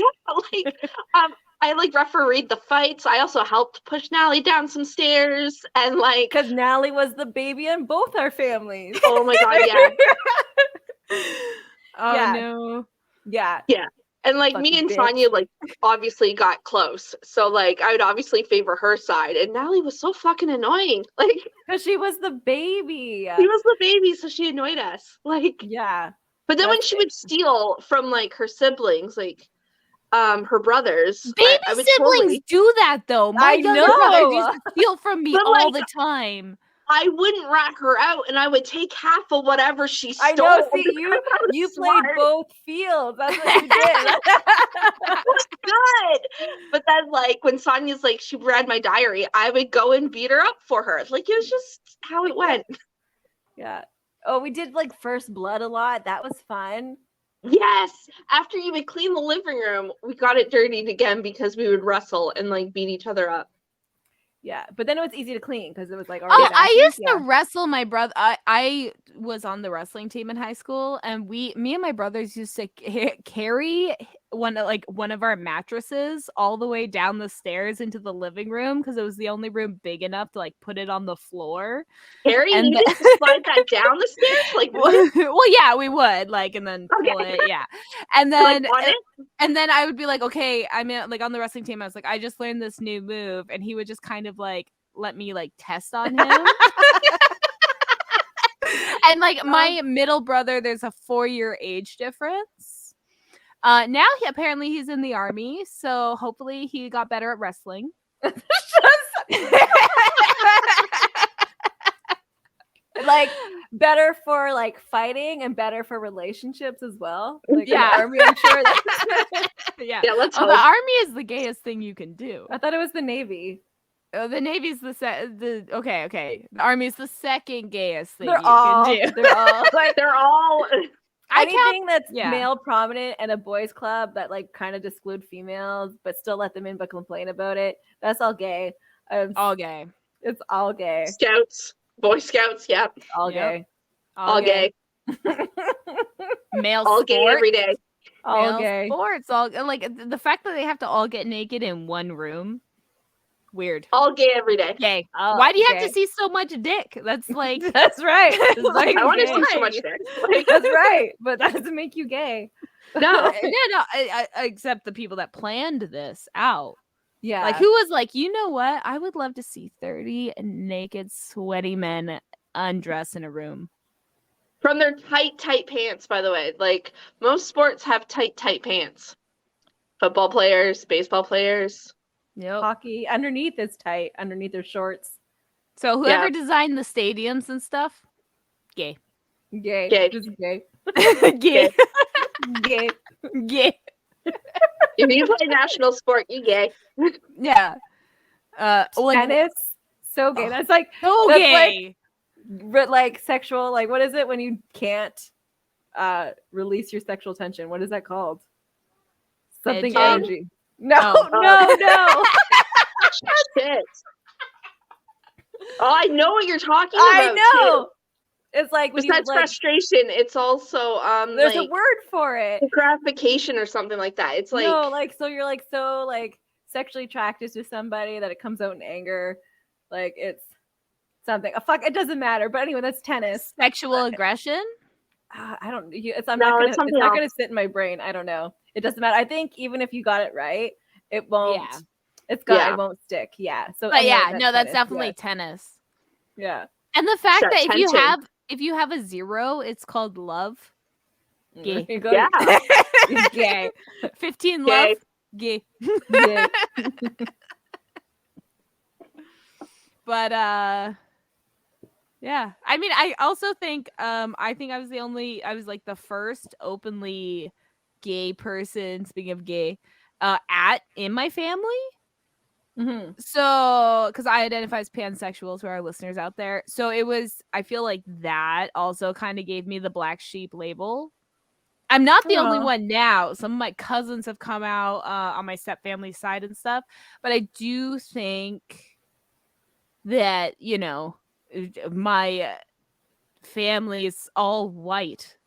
I like refereed the fights. I also helped push Natalie down some stairs, and like because Natalie was the baby in both our families. Oh my god, yeah. No. Yeah. And like me and Sonia like obviously got close. So like I would obviously favor her side. And Natalie was so fucking annoying. Like because she was the baby. She was the baby, so she annoyed us. Like But then when she would steal from like her siblings, like her brothers. Baby siblings do that though. My younger brother used to steal from me all the time. I wouldn't rat her out, and I would take half of whatever she stole. I know. See, you played both fields. That's what you did. That's good. But then, like, when Sonia's like, she read my diary, I would go and beat her up for her. Like, it was just how it went. Yeah. Oh, we did like First Blood a lot. That was fun. Yes. After you would clean the living room, we got it dirtied again because we would wrestle and like beat each other up. Yeah, but then it was easy to clean because it was like already. I used to wrestle my brother. I was on the wrestling team in high school, and me and my brothers used to carry one of our mattresses all the way down the stairs into the living room because it was the only room big enough to like put it on the floor. Harry, you need to slide that down the stairs, like well, yeah, we would like, and then pull it, yeah, and then and then I would be like, okay, I'm like on the wrestling team. I was like, I just learned this new move, and he would just kind of like let me like test on him. And like my middle brother, there's a 4-year age difference. Now apparently he's in the army, so hopefully he got better at wrestling. Like better for like fighting and better for relationships as well. Like yeah, the army, I'm sure. Yeah. Let's hope. The army is the gayest thing you can do. I thought it was the Navy. Oh, the Navy's the okay. The Army's the second gayest thing They're all, can do. They're all anything that's male prominent and a boys club that like kind of exclude females but still let them in but complain about it. That's all gay. All gay. It's all gay. Scouts, Boy Scouts, all gay. All gay. Male all sports. Gay every day. All male gay. Sports. All like the fact that they have to all get naked in one room. Weird. All gay every day. Gay. Why do you have to see so much dick? That's like that's right. Like, I want to see so much dick. Like, that's right, but that doesn't make you gay. No. I except the people that planned this out. Yeah. Like who was like, you know what? I would love to see 30 naked, sweaty men undress in a room. From their tight pants, by the way. Like most sports have tight pants. Football players, baseball players. Yep. Hockey underneath is tight, underneath their shorts. So whoever designed the stadiums and stuff, gay. Just gay. Gay. Gay. Gay. If you play national sport, you gay. Yeah. Tennis, so gay. That's like so that's gay. Like sexual. Like what is it when you can't release your sexual tension? What is that called? Something energy. No. Shit. Oh, I know what you're talking about. I know. Too. It's like besides frustration, it's also there's a word for it. Gratification or something like that. It's like no, like so you're like so like sexually attracted to somebody that it comes out in anger. Like it's something. It doesn't matter. But anyway, that's tennis. Sexual aggression. I don't. It's not gonna sit in my brain. I don't know. It doesn't matter. I think even if you got it right, it won't. Yeah. It won't stick. Yeah. So but anyway, that's definitely tennis. Yeah. And the fact Shut that tension. if you have a 0, it's called love. Gay. There you go. Yeah. He's gay. 15 Gay. love. Gay. Gay. But yeah. I mean, I also think I think I was like the first openly gay person, speaking of gay, in my family. Mm-hmm. So, because I identify as pansexual to our listeners out there. So I feel like that also kind of gave me the black sheep label. I'm not the only one now. Some of my cousins have come out on my step family side and stuff. But I do think that, my family is all white.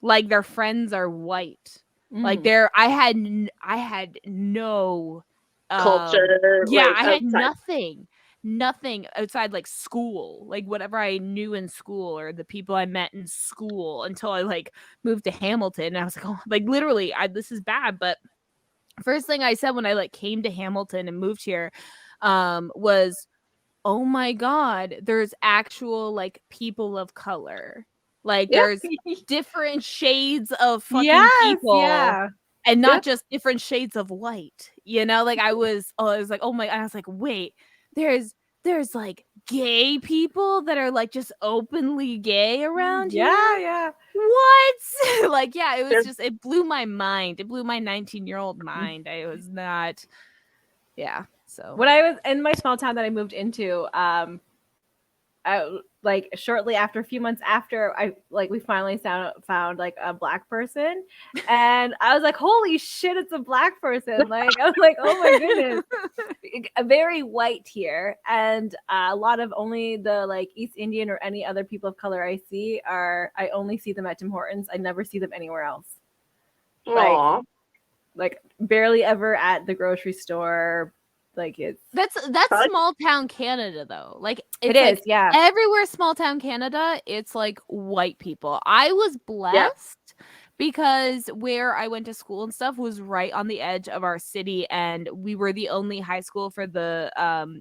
Like their friends are white. Like I had no Culture. yeah, like, I had outside. nothing outside like school, like whatever I knew in school or the people I met in school until I like moved to Hamilton. And I was like, oh, like literally, this is bad. But first thing I said when I like came to Hamilton and moved here, was, oh my God, there's actual like people of color. Like Yeah. there's different shades of fucking Yes, people. yeah. And not Yeah. just different shades of white, like I was like, oh my, I was like, wait, there's like gay people that are like just openly gay around here. Yeah. What? Like, yeah, it was There's- just, it blew my mind. It blew my 19-year-old mind. I was not, yeah. So When I was in my small town that I moved into, like shortly after, a few months after, we finally found like a black person, and I was like, holy shit, it's a black person. Like I was like, oh my goodness. Very white here, and a lot of only the like East Indian or any other people of color I only see them at Tim Hortons. I never see them anywhere else. Aw. Like barely ever at the grocery store. Like that's small town Canada though. Like it is, like, yeah. everywhere small town Canada, it's like white people. I was blessed because where I went to school and stuff was right on the edge of our city, and we were the only high school for the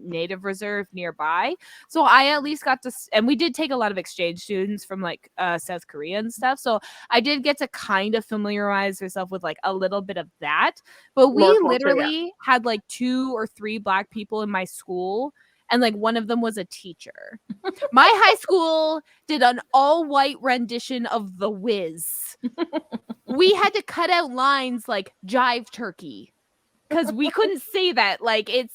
native reserve nearby. So I at least got to, and we did take a lot of exchange students from like South Korea and stuff. So I did get to kind of familiarize myself with like a little bit of that. But we literally had like 2 or 3 black people in my school, and like one of them was a teacher. My high school did an all-white rendition of The Wiz. We had to cut out lines like jive turkey because we couldn't say that. Like it's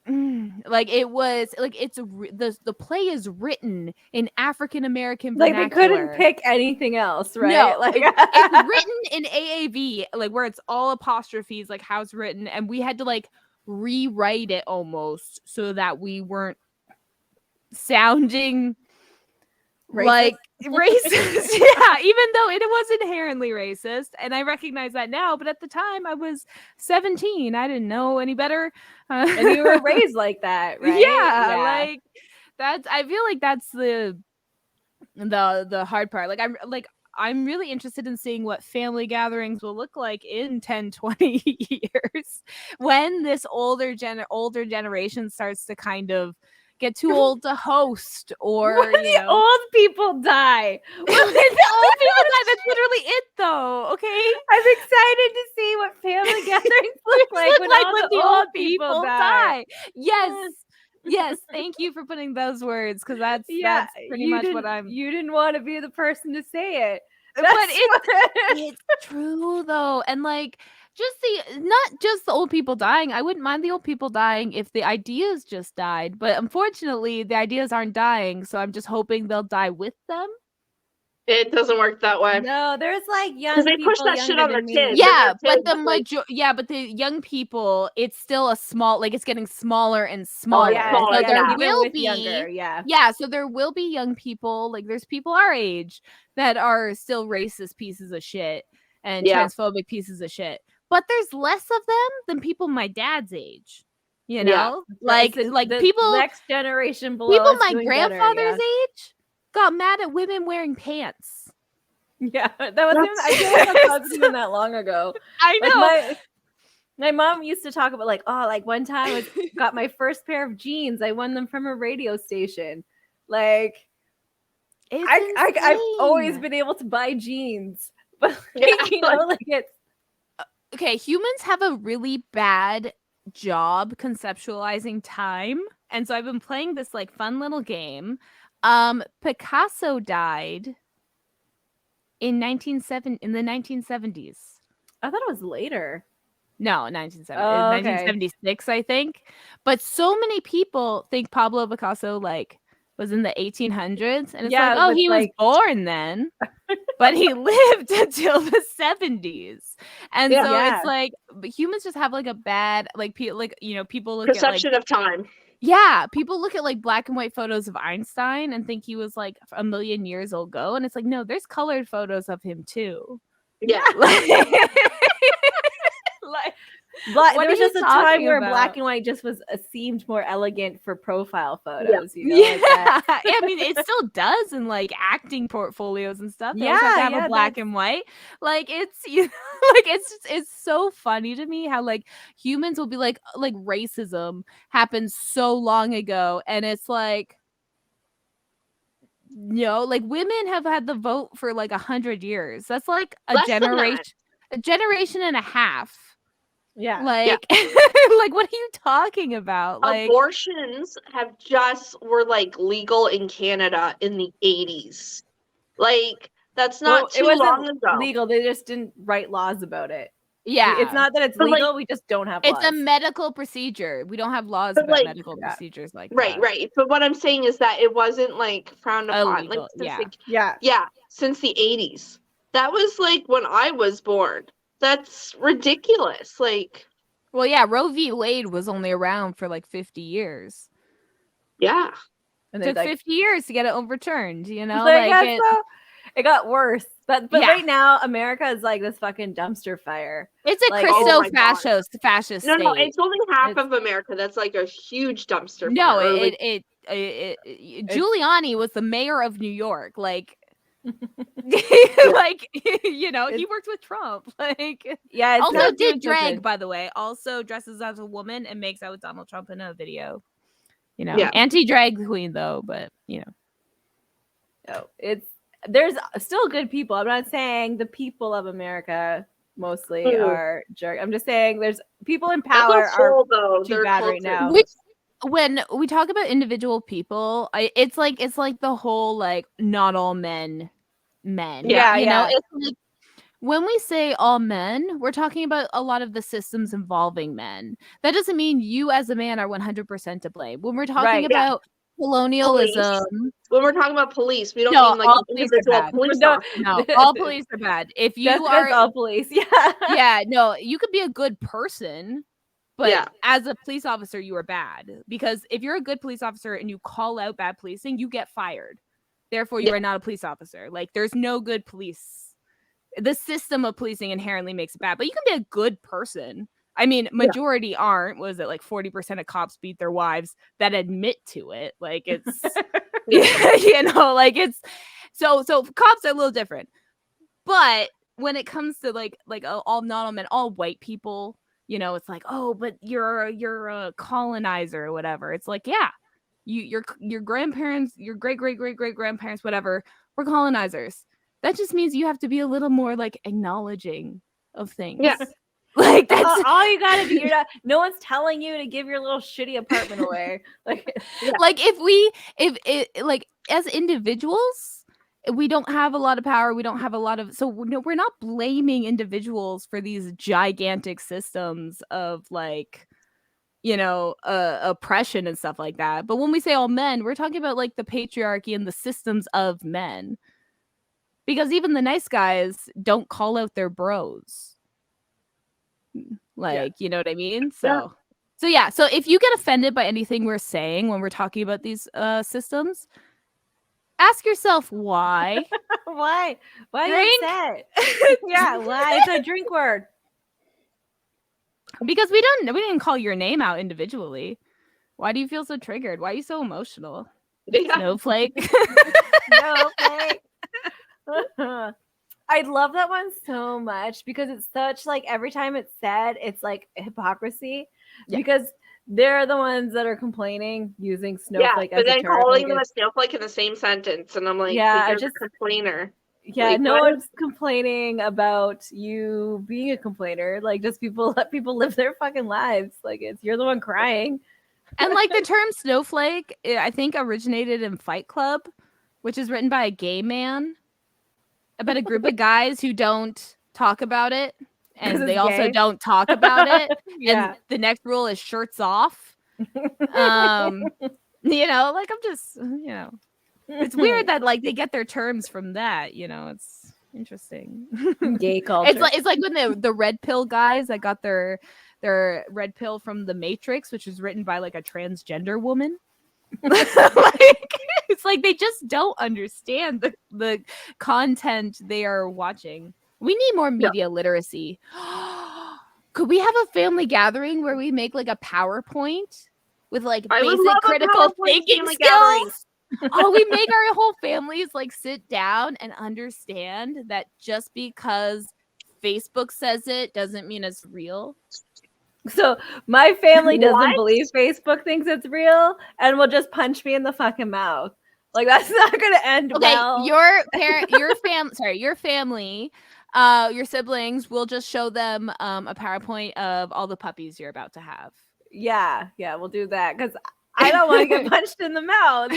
like it was like the play is written in African American vernacular. Like they couldn't pick anything else, right? No, like it's written in AAV, like where it's all apostrophes, like how it's written, and we had to like rewrite it almost so that we weren't sounding like racist. Yeah, even though it was inherently racist, and I recognize that now, but at the time I was 17. I didn't know any better. And you were raised like that, right? Yeah, like that's, I feel like that's the hard part. Like I'm really interested in seeing what family gatherings will look like in 10, 20 years when this older generation starts to kind of get too old to host, or when the old people die. When the old people die, that's literally it though. Okay, I'm excited to see what family gatherings look like when all the old people die. Yes, thank you for putting those words, because that's pretty much what I'm. You didn't want to be the person to say it, but it's true though, and like not just the old people dying. I wouldn't mind the old people dying if the ideas just died, but unfortunately the ideas aren't dying, so I'm just hoping they'll die with them. It doesn't work that way. No, there's like young people. They push that shit on their kids. Yeah, but but the young people, it's still a small, like it's getting smaller and smaller. So there will be younger, so there will be young people, like there's people our age that are still racist pieces of shit and transphobic pieces of shit. But there's less of them than people my dad's age. You know? Like the people next generation below people us my doing grandfather's better, age got mad at women wearing pants. Yeah, that wasn't. I feel like that wasn't even that long ago. I know. Like my mom used to talk about like, oh, like one time I got my first pair of jeans. I won them from a radio station. Like, It's I've always insane. been able to buy jeans, but Yeah, you know, like it's Okay, humans have a really bad job conceptualizing time. And so I've been playing this like fun little game. Picasso died in the 1970s. I thought it was later. No, 1970, Oh, okay. 1976, I think. But so many people think Pablo Picasso like was in the 1800s, and it's Yeah, like, oh, but he was like born then, but he lived until the 70s. And Yeah. so Yeah. it's like humans just have like a bad like people look at like perception of time. people look at like black and white photos of Einstein and think he was like a million years ago, and it's like, no, there's colored photos of him too. Yeah. Like, But what there was are you just a time talking where about? black and white just was seemed more elegant for profile Yeah. photos, you know, Yeah, like that. I mean, it still does in like acting portfolios and stuff. They always have to Yeah, have yeah, a black that's and white. Like it's like it's so funny to me how like humans will be like racism happened so long ago, and it's like, like women have had the vote for like 100 years. That's like Less than that. a generation and a half. yeah. Like, like what are you talking about? Like, Abortions have just were like legal in Canada in the 80s. Like that's not Well, too it long wasn't ago. legal. They just didn't write laws about it. yeah, It's not that it's But, like, legal, we just don't have it's a laws. medical procedure. We don't have laws But, about like, medical yeah. procedures like Right, that. right. But what I'm saying is that it wasn't like frowned upon. Like Illegal, since yeah. since the 80s. That was like when I was born. That's ridiculous. Like, Well, yeah, Roe v. Wade was only around for like 50 years. yeah. And It they took like 50 years to get it overturned, you know? like, Like yeah, so it got worse. But Yeah. right now, America is like this fucking dumpster fire. it's a like, oh my God. fascist No, state. no, it's only half It's- of America that's like a huge dumpster No, fire. Or, like, Giuliani was the mayor of New York. Like, like, he worked with Trump. Like, yeah, it's also not did doing so drag, good. by the way. Also dresses as a woman and makes out with Donald Trump in a video. Yeah. Anti-drag queen though, but No, there's still good people. I'm not saying the people of America mostly Mm. are jerk. I'm just saying there's people in as power a are whole, though, too they're bad right cultic. now. when we talk about individual people, it's like the whole like not all men. Yeah, yeah. It's like when we say all men, we're talking about a lot of the systems involving men. That doesn't mean you as a man are 100% to blame. When we're talking Right, yeah. about colonialism, When we're talking about police, we don't No, mean like all an police are individual bad. police No, officer. no, all police are bad. If you Jessica's are, all police. Yeah. yeah, no, you could be a good person, but Yeah. as a police officer, you are bad. Because if you're a good police officer and you call out bad policing, you get fired. Therefore, you Yeah. are not a police officer. Like, there's no good police. The system of policing inherently makes it bad, but you can be a good person. I mean, majority aren't. Was it like 40% of cops beat their wives that admit to it? Like, it's like it's so cops are a little different. But when it comes to like all not all men, all white people, it's like, oh, but you're a colonizer or whatever. It's like, yeah, your grandparents, your great grandparents, whatever, were colonizers. That just means you have to be a little more like acknowledging of things. Yeah. Like that's all you gotta be. No one's telling you to give your little shitty apartment away. Like, like if as individuals, we don't have a lot of power. We don't have a lot of, so we're not blaming individuals for these gigantic systems of like, oppression and stuff like that. But when we say all men, we're talking about like the patriarchy and the systems of men. Because even the nice guys don't call out their bros. Like, you know what I mean? So if you get offended by anything we're saying when we're talking about these systems, ask yourself why. why are Drink? you upset? Yeah, why? It's a drink word. Because we didn't call your name out individually. Why do you feel so triggered? Why are you so emotional? Yeah. Snowflake. Snowflake. I love that one so much because it's such like every time it's said, it's like hypocrisy. Yeah. Because they're the ones that are complaining using snowflake but as a then term. calling Like them a it's- snowflake in the same sentence, and I'm like, Yeah, but I you're just- a complainer. yeah, Like, no what? one's complaining about you being a complainer. Like just let people live their fucking lives. Like you're the one crying. And like the term snowflake, I think originated in Fight Club, which is written by a gay man about a group of guys who don't talk about it, 'Cause and it's they also gay? don't talk about it. Yeah. And the next rule is shirts off. Like I'm just, it's weird that like they get their terms from that. It's interesting. Gay culture. It's like when the red pill guys that got their red pill from the Matrix, which was written by like a transgender woman. It's like they just don't understand the content they are watching. We need more media literacy. Could we have a family gathering where we make like a PowerPoint with like I would basic love a critical PowerPoint thinking family skills? gathering. We make our whole families like sit down and understand that just because Facebook says it doesn't mean it's real. So my family doesn't What? believe Facebook thinks it's real and will just punch me in the fucking mouth. Like that's not gonna end well. Your family, your siblings will just show them a PowerPoint of all the puppies you're about to have. Yeah, we'll do that because I don't want to get punched in the mouth.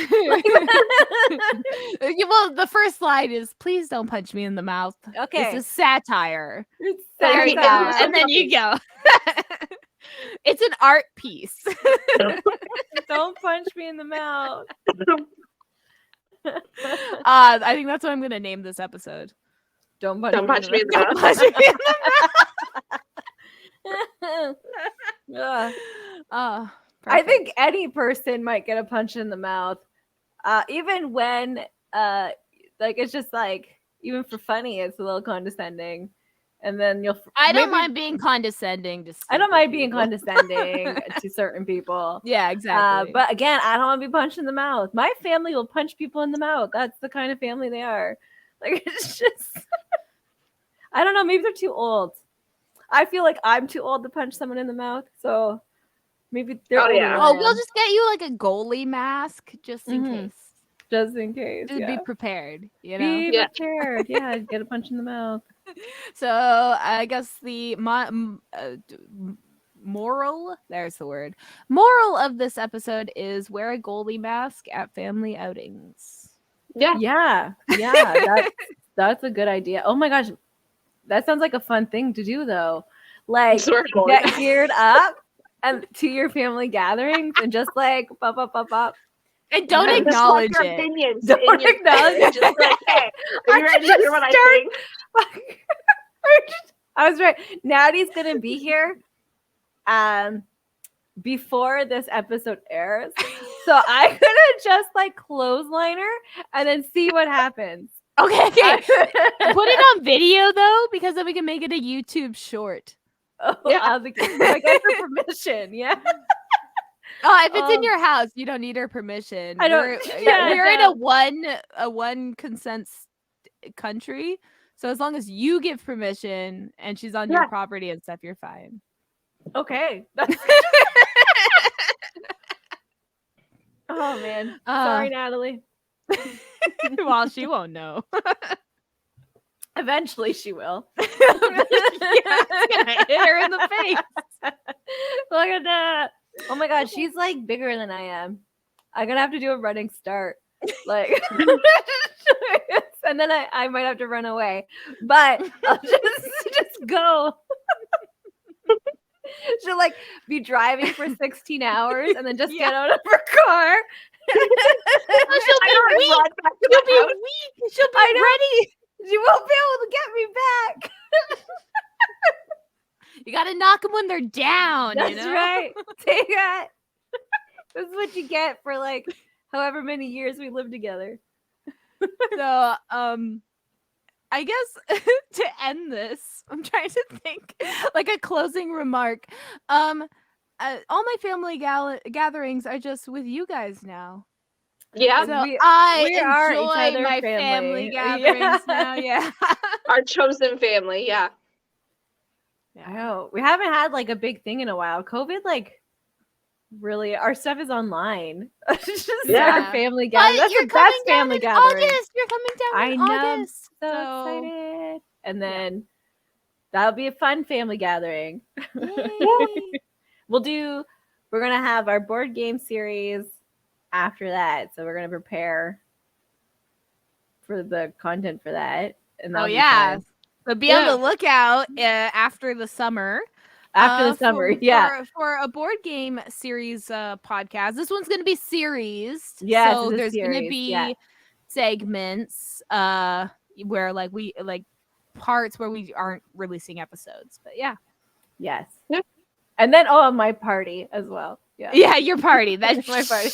Well, the first slide is please don't punch me in the mouth. Okay. This is satire. It's There you go. satire. And then you go. It's an art piece. Don't punch me in the mouth. I think that's what I'm gonna name this episode. Don't punch me in the Don't mouth. punch me in the Ugh. mouth. I think any person might get a punch in the mouth, even when, like it's just like even for funny, it's a little condescending, and then I don't mind being condescending. I don't mind being condescending to certain people. Yeah, exactly. But again, I don't want to be punched in the mouth. My family will punch people in the mouth. That's the kind of family they are. Like it's just, I don't know. Maybe they're too old. I feel like I'm too old to punch someone in the mouth. So maybe they're older than I we'll am. just get you like a goalie mask just in case. Just in case. Just yeah. be prepared, Be prepared. Yeah, get a punch in the mouth. So I guess the moral, there's the word. Moral of this episode is wear a goalie mask at family outings. Yeah. That's a good idea. Oh my gosh. That sounds like a fun thing to do though. Like get geared up and to your family gatherings and just like pop. And don't acknowledge your it. Opinions Don't acknowledge it. Just like, hey, are you ready to hear what I think? I was right. Natty's gonna be here before this episode airs. So I'm gonna just like clothesline her and then see what happens. Okay. Put it on video though, because then we can make it a YouTube short. Oh, yeah. I get her permission. Yeah. Oh, if it's in your house, you don't need her permission. We're in a one consent country, so as long as you give permission and she's on your property and stuff, you're fine. Okay. Oh man, sorry, Natalie. Well, she won't know. Eventually, she will. It's gonna hit her in the face. Look at that. Oh my god, she's like bigger than I am. I'm gonna have to do a running start. Like and then I might have to run away. But I'll just go. She'll like be driving for 16 hours and then just get out of her car. She'll be weak. She'll be ready. She won't be able to get me back. You gotta knock them when they're down. That's right. Take that. This is what you get for like however many years we lived together. So, I guess to end this, I'm trying to think like a closing remark. All my family gatherings are just with you guys now. Yeah, so we I enjoy my family gatherings now. Yeah, our chosen family. Yeah. I know. We haven't had like a big thing in a while. COVID like really, our stuff is online. It's just Yeah. our family gathering. But That's you're the coming best down family in gathering. August. You're coming down I in know. I'm August. so excited. And then that'll be a fun family gathering. Yay. We're gonna have our board game series after that. So we're gonna prepare for the content for that. And Oh that'll be yeah. fun. So be on the lookout after the summer. After the summer, for a board game series podcast. This one's gonna be series. Yes, so it's a there's gonna series, be segments where like we like parts where we aren't releasing episodes. But yeah. Yes. Yep. And then my party as well. Yeah. Yeah, your party. That's my party.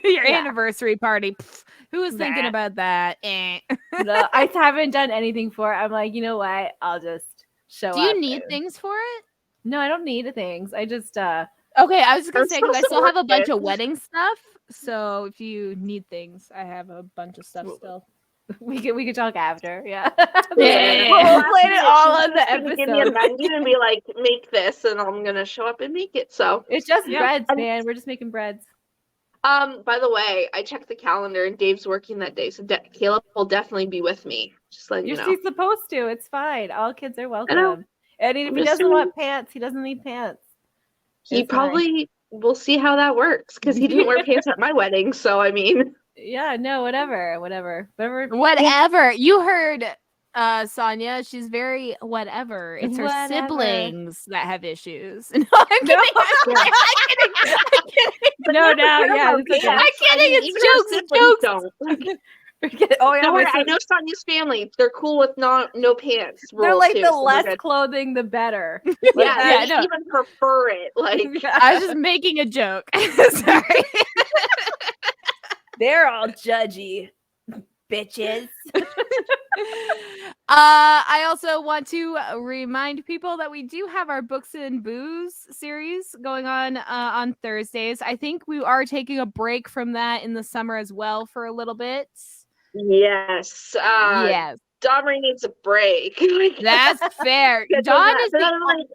your Yeah. anniversary party. Pfft, who was thinking Nah. about that? Eh. No, I haven't done anything for it. I'm like, you know what? I'll just show up. Do you need things for it? No, I don't need things. I just Okay, I was just gonna I'm say because I supposed to still have a work bunch it. of wedding stuff. So if you need things, I have a bunch of stuff still. we could talk after. Yeah. Yeah. We'll play it all She's on the just gonna Give me a episode. menu and be like, make this, and I'm gonna show up and make it. So, It's just Yeah. breads, man. We're just making breads. by the way, I checked the calendar and Dave's working that day, so Caleb will definitely be with me. Just letting you know. He's supposed to. It's fine. All kids are know. welcome. And if I'm he just doesn't saying. want pants, he doesn't need pants. He It's fine. probably will see how that works because he didn't wear pants at my wedding. So I mean, Yeah, no, whatever. Whatever. You heard Sonia, she's very whatever. It's her Whatever. siblings that have issues. No, I'm kidding. I'm kidding. No, yeah. Okay, It's okay. I'm kidding, it's even our jokes, it's siblings jokes. Don't. Oh yeah, Don't worry, my I know Sonia's family. They're cool with no pants. they're rules, like too, the so we're less good. clothing, the better. Yeah, they no. even prefer it. Like, I was just making a joke. Sorry. They're all judgy, bitches. I also want to remind people that we do have our Books and Booze series going on Thursdays. I think we are taking a break from that in the summer as well for a little bit. yes. Yes, Domri needs a break. Like, that's fair. because of Dawn that. is But the I'm like,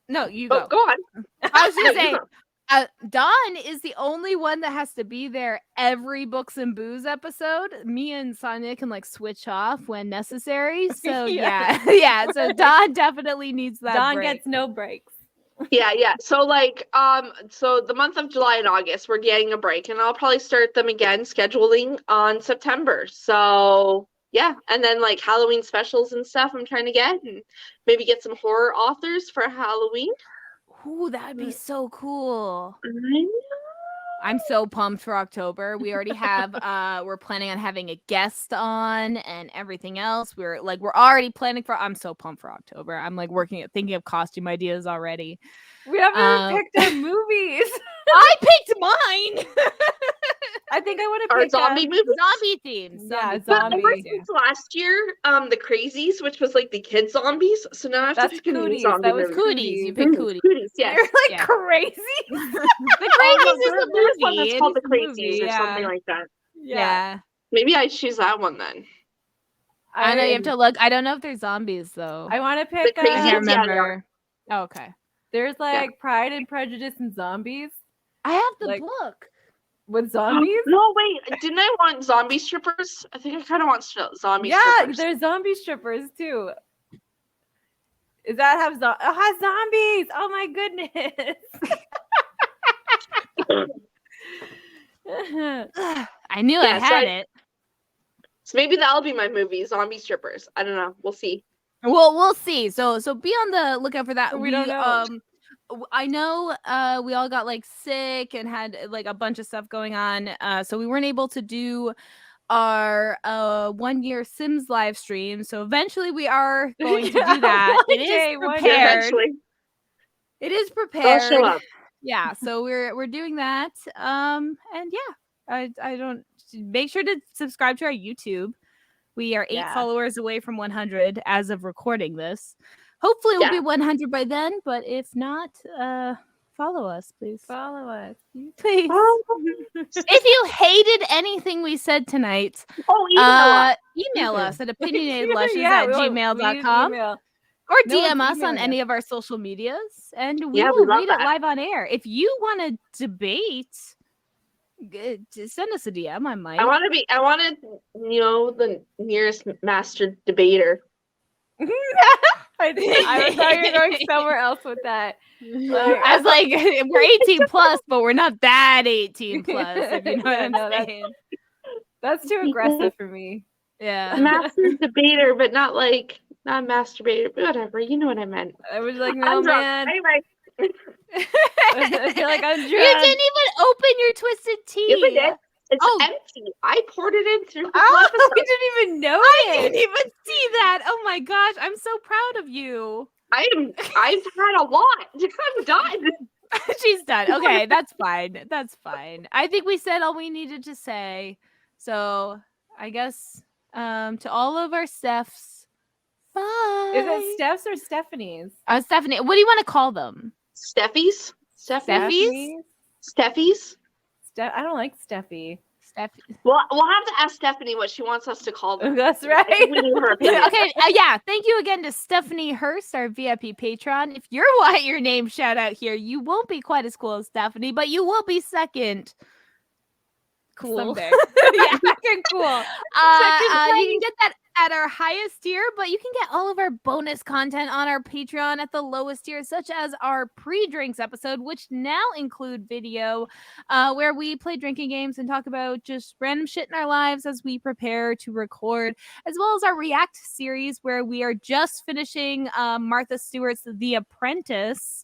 no, you oh, go. go on. I was No, just you saying. go. Dawn is the only one that has to be there every Books and Booze episode. Me and Sonia can like switch off when necessary. So yeah. So Dawn definitely needs that. Dawn break. gets no breaks. Yeah. So like, so the month of July and August, we're getting a break, and I'll probably start them again scheduling on September. So yeah, and then like Halloween specials and stuff I'm trying to get, and maybe get some horror authors for Halloween. Ooh, that'd be so cool. I know. I'm so pumped for October. We already have we're planning on having a guest on and everything else. We're already planning for I'm so pumped for October. I'm like thinking of costume ideas already. We haven't picked our movies. I picked mine. I think I would have Our picked zombie movies. Zombie themes. Yeah, But zombies. ever since last year, the Crazies, which was like the kids zombies, so now I have That's to pick a new Cooties. zombie That was movie. Cooties. You picked Cooties. Cooties, yes. You're like Yeah. crazy. The Crazies is the There's one movie. that's called It the is the Crazies movie, or something like that. Yeah. Maybe I choose that one then. I know you have to look. I don't know if there's zombies though. I want to pick. I Crazies, can't yeah, remember. Oh, okay. There's like Pride and Prejudice and Zombies I have the Like- book. with zombies. No, wait. Didn't I want zombie strippers? I think I kind of want zombie Yeah, strippers. there's zombie strippers too. Is that have has zombies? Oh my goodness. I knew Yeah, I so had I- it. So maybe that'll be my movie, zombie strippers. I don't know. We'll see. Well, we'll see. So be on the lookout for that. We don't know. I know we all got like sick and had like a bunch of stuff going on. So we weren't able to do our 1 year Sims live stream. So eventually we are going to do that. It Okay, is 1 year. prepared. Eventually, It is they'll prepared. show up. Yeah, so we're doing that. And yeah, I don't make sure to subscribe to our YouTube. We are 8 Yeah. followers away from 100 as of recording this. Hopefully we'll be 100 by then, but if not, follow us, please. Follow us. Please. If you hated anything we said tonight, Oh, email us. email us at Yeah, we want- we use opinionatedlushes@gmail.com. email. Or No one's DM us on emailing any us. of our social medias, and we Yeah, we will love read that. it live on air. If you want to debate, send us a DM. I might. I want to, the nearest master debater. I thought you were going somewhere else with that. I was like, we're 18 plus, but we're not that 18 plus, if you know what I'm saying. That's too aggressive for me. Yeah. Master debater, but not masturbator, but whatever. You know what I meant. I was like, I'm no, drunk. man. Anyway, I feel like I'm drunk. You didn't even open your twisted tea. you did. It's Oh. empty. I poured it in through the Oh, episode. we didn't even know I it. didn't even see that. Oh my gosh, I'm so proud of you. I've had a lot. I'm done. She's done. Okay, that's fine. That's fine. I think we said all we needed to say. So I guess to all of our Stephs, bye. Is it Steph's or Stephanie's? Stephanie, what do you want to call them? Steffies? Steffies? Steffies? I don't like Steffi. Well, we'll have to ask Stephanie what she wants us to call them. That's I right. think we need her opinion. Okay, yeah. Thank you again to Stephanie Hurst, our VIP patron. If you're want your name shout out here, you won't be quite as cool as Stephanie, but you will be second. Cool. Someday. Yeah. Second cool. You can get that at our highest tier, but you can get all of our bonus content on our Patreon at the lowest tier, such as our pre-drinks episode, which now include video, where we play drinking games and talk about just random shit in our lives as we prepare to record, as well as our React series, where we are just finishing Martha Stewart's The Apprentice.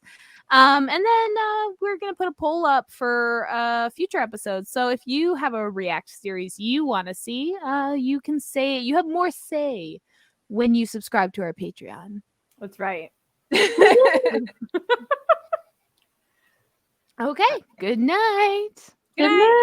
And then we're going to put a poll up for future episodes. So if you have a React series you want to see, you can say you have more say when you subscribe to our Patreon. That's right. Okay. Good night. Good night.